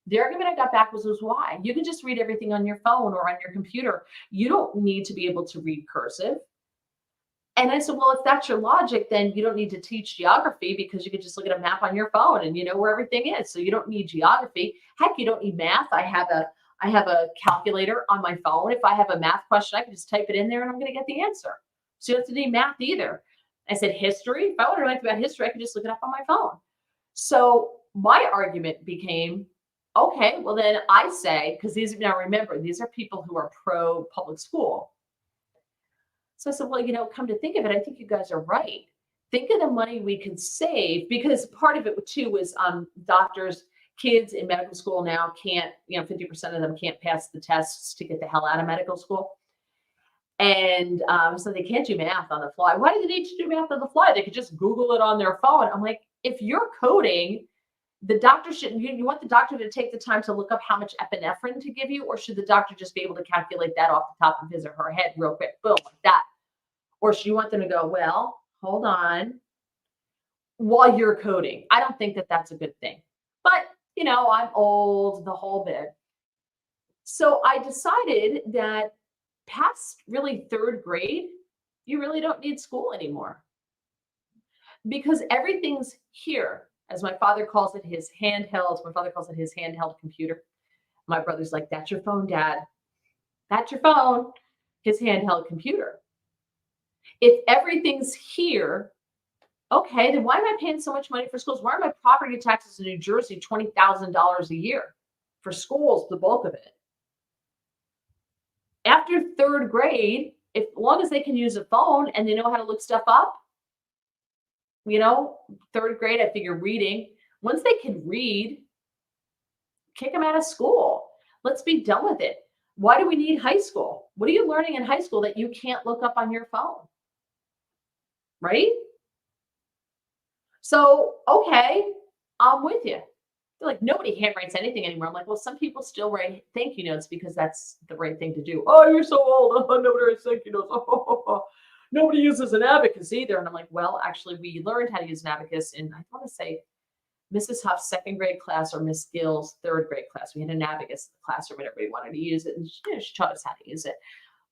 S1: The argument I got back was why? You can just read everything on your phone or on your computer. You don't need to be able to read cursive. And I said, well, if that's your logic, then you don't need to teach geography because you can just look at a map on your phone and you know where everything is. So you don't need geography. Heck, you don't need math. I have a calculator on my phone. If I have a math question, I can just type it in there and I'm going to get the answer. So you don't have to need math either. I said history. If I want to know about history, I can just look it up on my phone. So my argument became, okay, well then I say, because now remember, these are people who are pro public school. So I said, well, come to think of it, I think you guys are right. Think of the money we could save, because part of it too was doctors, kids in medical school now can't, 50% of them can't pass the tests to get the hell out of medical school. And so they can't do math on the fly. Why do they need to do math on the fly? They could just Google it on their phone. I'm like, if you're coding, the doctor shouldn't, you want the doctor to take the time to look up how much epinephrine to give you, or should the doctor just be able to calculate that off the top of his or her head real quick, boom, like that? Or should you want them to go, well, hold on, while you're coding? I don't think that that's a good thing. But, I'm old, the whole bit. So I decided that past really third grade, you really don't need school anymore. Because everything's here. As my father calls it, his handheld computer. My brother's like, that's your phone, Dad. That's your phone. His handheld computer. If everything's here, okay, then why am I paying so much money for schools? Why are my property taxes in New Jersey $20,000 a year for schools, the bulk of it? After third grade, as long as they can use a phone and they know how to look stuff up, third grade, I figure reading. Once they can read, kick them out of school. Let's be done with it. Why do we need high school? What are you learning in high school that you can't look up on your phone? Right? So, okay, I'm with you. They're like, nobody handwrites anything anymore. I'm like, well, some people still write thank you notes because that's the right thing to do. Oh, you're so old. Oh, nobody writes thank you notes. Oh, nobody uses an abacus either. And I'm like, well, actually, we learned how to use an abacus in, I want to say, Mrs. Huff's second grade class or Miss Gill's third grade class. We had an abacus in the classroom and everybody wanted to use it. And she taught us how to use it.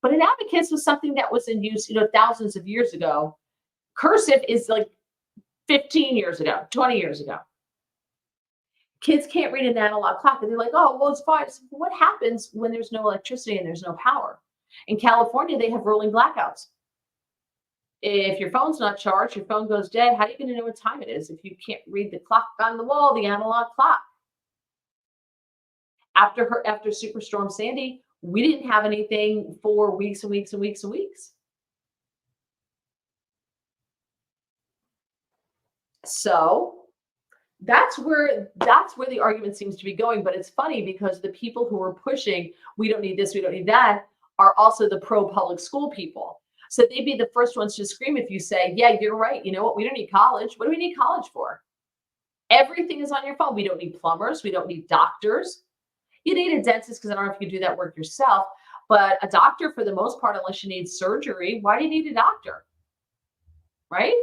S1: But an abacus was something that was in use, thousands of years ago. Cursive is like 15 years ago, 20 years ago. Kids can't read an analog clock. And they're like, oh, well, it's fine. So what happens when there's no electricity and there's no power? In California, they have rolling blackouts. If your phone's not charged, your phone goes dead, how are you going to know what time it is if you can't read the clock on the wall, the analog clock? After Superstorm Sandy, we didn't have anything for weeks and weeks and weeks and weeks. So that's where the argument seems to be going. But it's funny because the people who are pushing, we don't need this, we don't need that, are also the pro public school people. So they'd be the first ones to scream if you say, yeah, you're right. You know what? We don't need college. What do we need college for? Everything is on your phone. We don't need plumbers. We don't need doctors. You need a dentist because I don't know if you can do that work yourself. But a doctor, for the most part, unless you need surgery, why do you need a doctor? Right?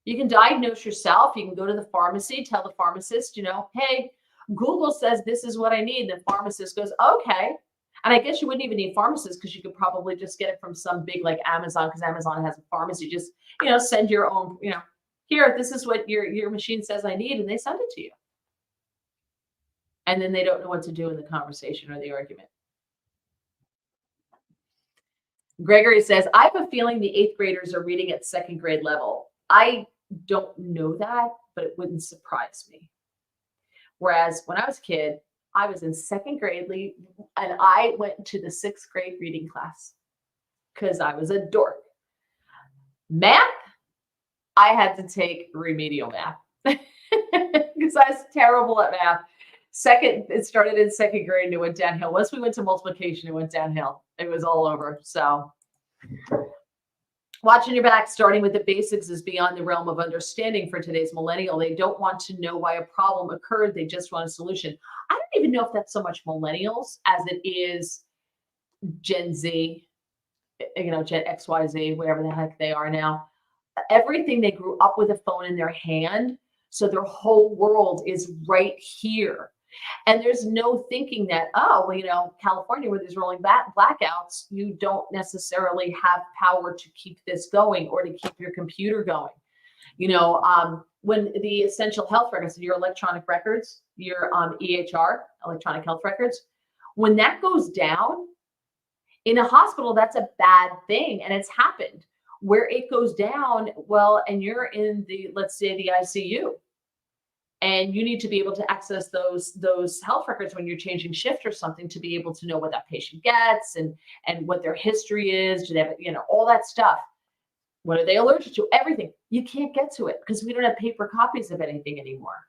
S1: You can diagnose yourself. You can go to the pharmacy, tell the pharmacist, hey, Google says this is what I need. The pharmacist goes, okay. And I guess you wouldn't even need pharmacists because you could probably just get it from some big like Amazon, because Amazon has a pharmacy. Just, send your own, here, this is what your machine says I need, and they send it to you. And then they don't know what to do in the conversation or the argument. Gregory says, I have a feeling the 8th graders are reading at 2nd grade level. I don't know that, but it wouldn't surprise me. Whereas when I was a kid, I was in 2nd grade and I went to the 6th grade reading class because I was a dork. Math, I had to take remedial math because I was terrible at math. It started in 2nd grade and it went downhill. Once we went to multiplication, it went downhill. It was all over. So watching your back, starting with the basics, is beyond the realm of understanding for today's millennial. They don't want to know why a problem occurred. They just want a solution. I don't even know if that's so much millennials as it is Gen Z, Gen X, Y, Z, whatever the heck they are now. Everything, they grew up with a phone in their hand. So their whole world is right here. And there's no thinking that, California, where there's rolling blackouts, you don't necessarily have power to keep this going or to keep your computer going. When the essential health records, your electronic records, your EHR, electronic health records, when that goes down in a hospital, that's a bad thing. And it's happened where it goes down. Well, and you're in let's say the ICU. And you need to be able to access those health records when you're changing shift or something, to be able to know what that patient gets and what their history is. Do they have, all that stuff? What are they allergic to? Everything. You can't get to it because we don't have paper copies of anything anymore.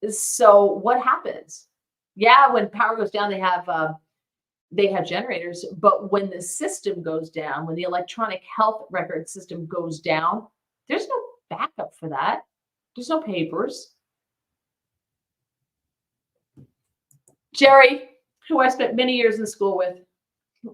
S1: So what happens? Yeah, when power goes down, they have generators. But when the system goes down, when the electronic health record system goes down, there's no backup for that. There's no papers. Jerry, who I spent many years in school with,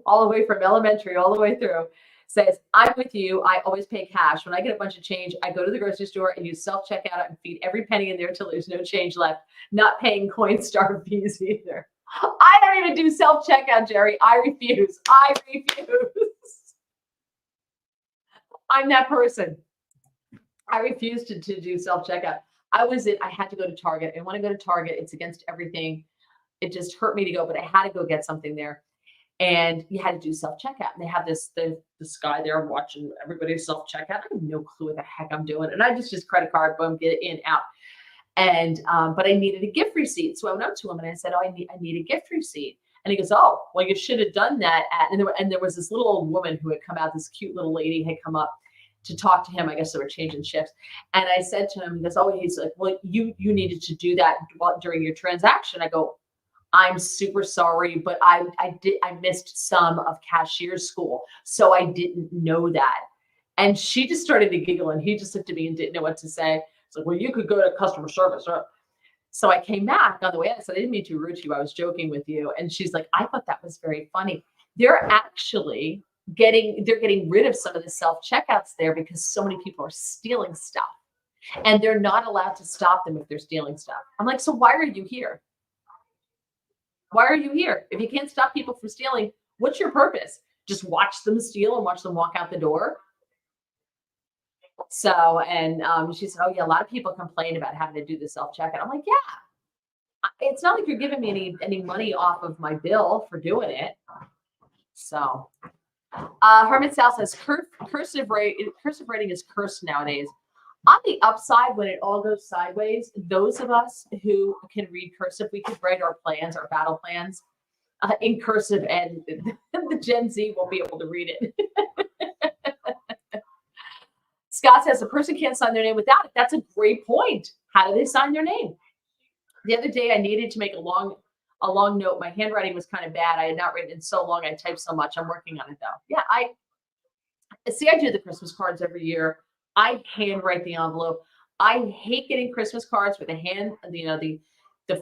S1: all the way from elementary all the way through, says, I'm with you. I always pay cash. When I get a bunch of change, I go to the grocery store and use self-checkout and feed every penny in there until there's no change left. Not paying Coinstar fees either. I don't even do self-checkout, Jerry. I refuse. I'm that person. I refuse to do self-checkout. I had to go to Target. I want to go to Target. It's against everything. It just hurt me to go, but I had to go get something there. And you had to do self-checkout. And they have this guy there watching everybody self-checkout. I have no clue what the heck I'm doing. And I just credit card, boom, get it in, out. And but I needed a gift receipt. So I went up to him and I said, I need a gift receipt. And he goes, oh, well, you should have done that and there was this little old woman who had come out, this cute little lady had come up. to talk to him. I guess they were changing shifts. And I said to him, he goes, oh, he's like, well, you needed to do that during your transaction. I go, I'm super sorry, but I missed some of cashier school. So I didn't know that. And she just started to giggle, and he just looked at me and didn't know what to say. It's like, well, you could go to customer service. So I came back on the way. I said, I didn't mean to be rude to you. I was joking with you. And she's like, I thought that was very funny. They're actually getting rid of some of the self-checkouts there because so many people are stealing stuff. And they're not allowed to stop them if they're stealing stuff. I'm like, so why are you here? Why are you here? If you can't stop people from stealing, what's your purpose? Just watch them steal and watch them walk out the door? So, and she said, oh yeah, a lot of people complain about having to do the self-checkout. I'm like, yeah, it's not like you're giving me any money off of my bill for doing it. So, Hermit Sal says cursive writing is cursed nowadays. On the upside, when it all goes sideways, those of us who can read cursive, we could write our plans, our battle plans, in cursive, and the Gen Z won't be able to read it. Scott says a person can't sign their name without it. That's a great point. How do they sign their name? The other day, I needed to make a long note. My handwriting was kind of bad. I had not written in so long. I typed so much. I'm working on it though. Yeah, I do the Christmas cards every year. I handwrite the envelope. I hate getting Christmas cards with the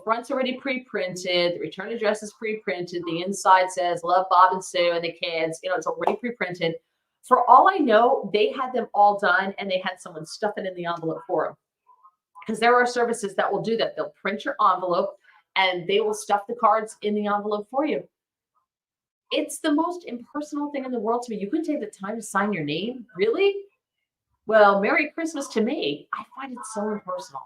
S1: front's already pre-printed. The return address is pre-printed. The inside says love Bob and Sue and the kids. It's already pre-printed. For all I know, they had them all done and they had someone stuff it in the envelope for them. Because there are services that will do that. They'll print your envelope and they will stuff the cards in the envelope for you. It's the most impersonal thing in the world to me. You couldn't take the time to sign your name? Really? Well, Merry Christmas to me. I find it so impersonal.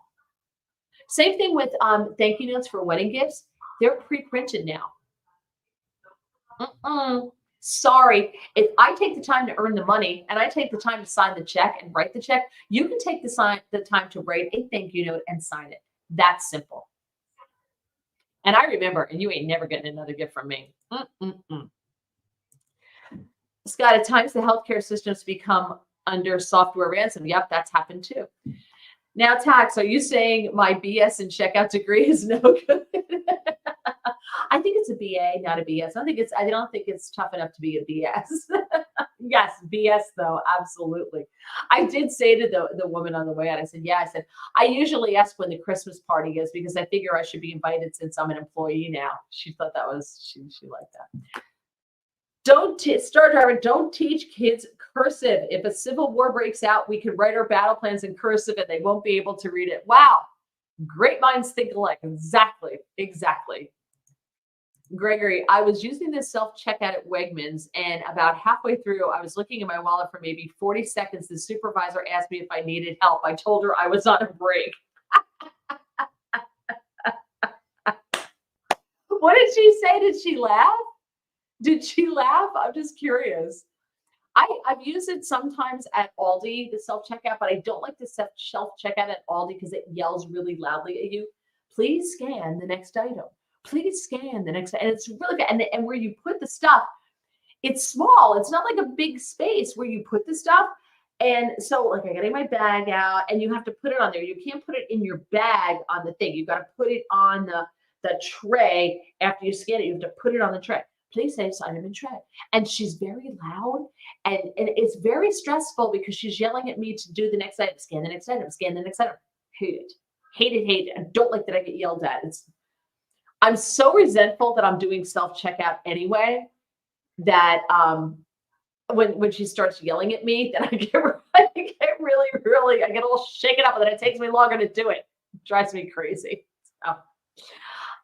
S1: Same thing with thank you notes for wedding gifts. They're pre-printed now. Sorry. If I take the time to earn the money and I take the time to sign the check and write the check, you can take the time to write a thank you note and sign it. That's simple. And I remember, and you ain't never getting another gift from me. Scott, at times the healthcare systems become under software ransom. Yep, that's happened too. Now, Tax, are you saying my BS and checkout degree is no good? I think it's a BA, not a BS. I don't think it's tough enough to be a BS. Yes, BS though, absolutely. I did say to the woman on the way out, I said, I usually ask when the Christmas party is because I figure I should be invited since I'm an employee now. She thought that was, she liked that. Don't teach kids cursive. If a civil war breaks out, we could write our battle plans in cursive and they won't be able to read it. Wow. Great minds think alike. Exactly. Gregory, I was using this self-checkout at Wegmans, and about halfway through, I was looking in my wallet for maybe 40 seconds. The supervisor asked me if I needed help. I told her I was on a break. What did she say? Did she laugh? I'm just curious. I've used it sometimes at Aldi, the self-checkout, but I don't like the self-checkout at Aldi because it yells really loudly at you. Please scan the next item. Please scan the next, and it's really good. And where you put the stuff, it's small. It's not like a big space where you put the stuff. And so like I'm getting my bag out and you have to put it on there. You can't put it in your bag on the thing. You've got to put it on the tray after you scan it. You have to put it on the tray. Please say sign in tray. And she's very loud and it's very stressful because she's yelling at me to do the next item, scan the next item, scan the next item. Hate it. I don't like that I get yelled at. I'm so resentful that I'm doing self-checkout anyway, that when she starts yelling at me, then I get really, I get a little shaken up, and then it takes me longer to do it. It drives me crazy. So,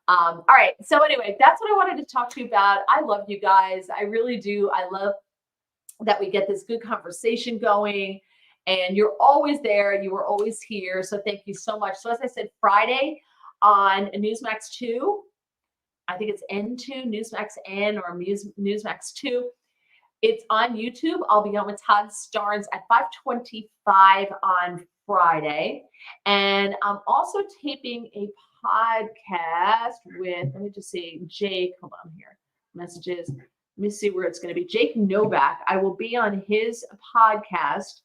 S1: all right. So anyway, that's what I wanted to talk to you about. I love you guys. I really do. I love that we get this good conversation going, and you're always there. You were always here. So thank you so much. So as I said, Friday on Newsmax 2, I think it's N2, Newsmax N or Newsmax 2. It's on YouTube. I'll be on with Todd Starnes at 5:25 on Friday. And I'm also taping a podcast with, let me just see, Jake, hold on here, messages. Let me see where it's going to be. Jake Novak. I will be on his podcast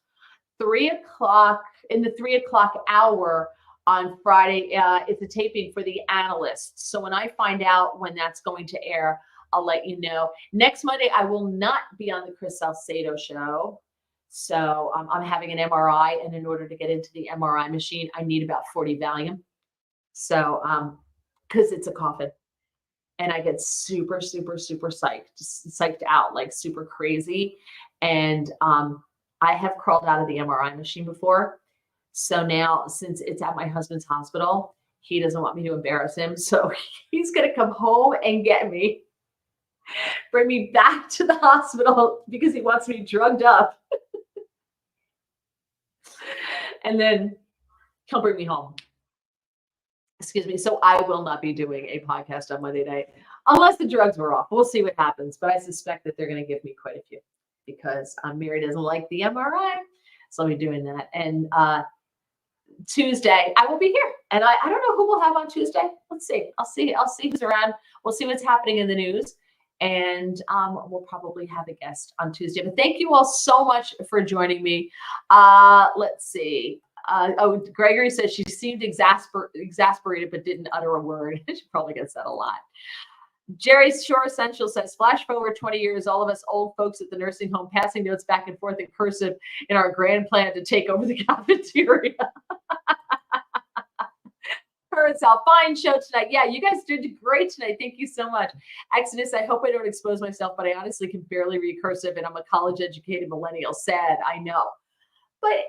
S1: in the 3 o'clock hour on Friday. It's a taping for the analysts. So when I find out when that's going to air, I'll let you know. Next Monday, I will not be on the Chris Salcedo show. So I'm having an MRI, and in order to get into the MRI machine, I need about 40 Valium. So, because it's a coffin, and I get super, super, super psyched out, like super crazy. And I have crawled out of the MRI machine before. So now, since it's at my husband's hospital, he doesn't want me to embarrass him. So he's going to come home and get me, bring me back to the hospital because he wants me drugged up. And then he'll bring me home. Excuse me. So I will not be doing a podcast on Monday night unless the drugs were off. We'll see what happens. But I suspect that they're going to give me quite a few because Mary doesn't like the MRI. So I'll be doing that. And Tuesday, I will be here. And I don't know who we'll have on Tuesday. Let's see. I'll see who's around. We'll see what's happening in the news. And we'll probably have a guest on Tuesday. But thank you all so much for joining me. Let's see. Gregory says she seemed exasperated but didn't utter a word. She probably gets that a lot. Jerry Shore Essential says, flash forward 20 years, all of us old folks at the nursing home passing notes back and forth in cursive in our grand plan to take over the cafeteria. Herself, fine show tonight. Yeah, you guys did great tonight. Thank you so much. Exodus, I hope I don't expose myself, but I honestly can barely read cursive, and I'm a college-educated millennial. Sad, I know. But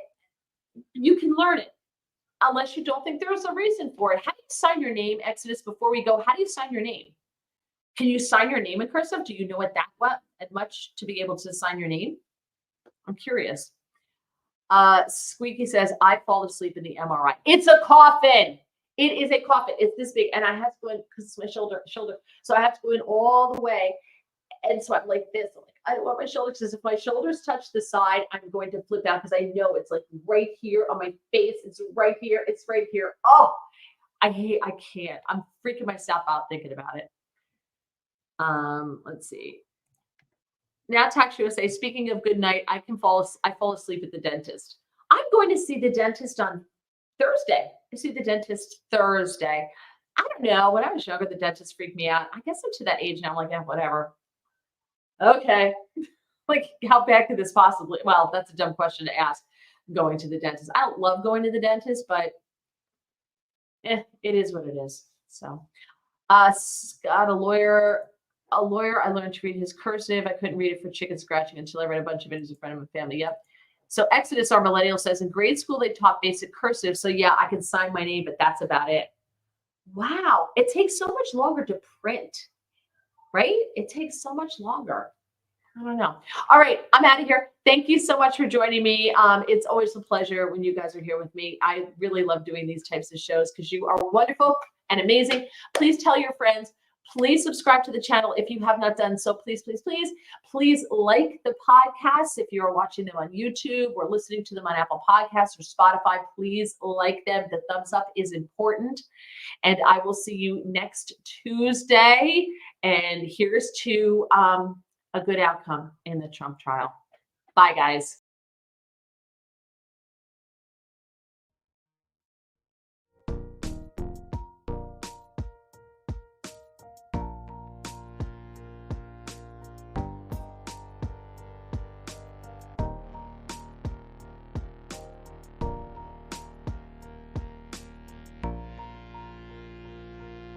S1: you can learn it unless you don't think there's a reason for it. How do you sign your name, Exodus, before we go? How do you sign your name? Can you sign your name in cursive? Do you know it that much to be able to sign your name? I'm curious. Squeaky says, I fall asleep in the MRI. It's a coffin. It is a coffin. It's this big. And I have to go in because it's my shoulder. So I have to go in all the way. And so I'm like this. I'm like, I don't want my shoulders, because if my shoulders touch the side, I'm going to flip out because I know it's like right here on my face. It's right here. It's right here. Oh, I can't. I'm freaking myself out thinking about it. Let's see. Now Tax USA, speaking of good night, I fall asleep at the dentist. I'm going to see the dentist on Thursday. I see the dentist Thursday. I don't know. When I was younger, the dentist freaked me out. I guess I'm to that age now. I'm like, yeah, whatever. Okay. Like, how bad could this possibly? Well, that's a dumb question to ask, going to the dentist. I don't love going to the dentist, but it is what it is. So, Scott, a lawyer, I learned to read his cursive. I couldn't read it for chicken scratching until I read a bunch of it in front of my family. Yep. So Exodus, our millennial, says, in grade school, they taught basic cursive. So yeah, I can sign my name, but that's about it. Wow. It takes so much longer to print, right? It takes so much longer. I don't know. All right. I'm out of here. Thank you so much for joining me. It's always a pleasure when you guys are here with me. I really love doing these types of shows because you are wonderful and amazing. Please tell your friends. Please subscribe to the channel if you have not done so. Please, please, please, please like the podcasts. If you're watching them on YouTube or listening to them on Apple Podcasts or Spotify, please like them. The thumbs up is important. And I will see you next Tuesday. And here's to a good outcome in the Trump trial. Bye, guys.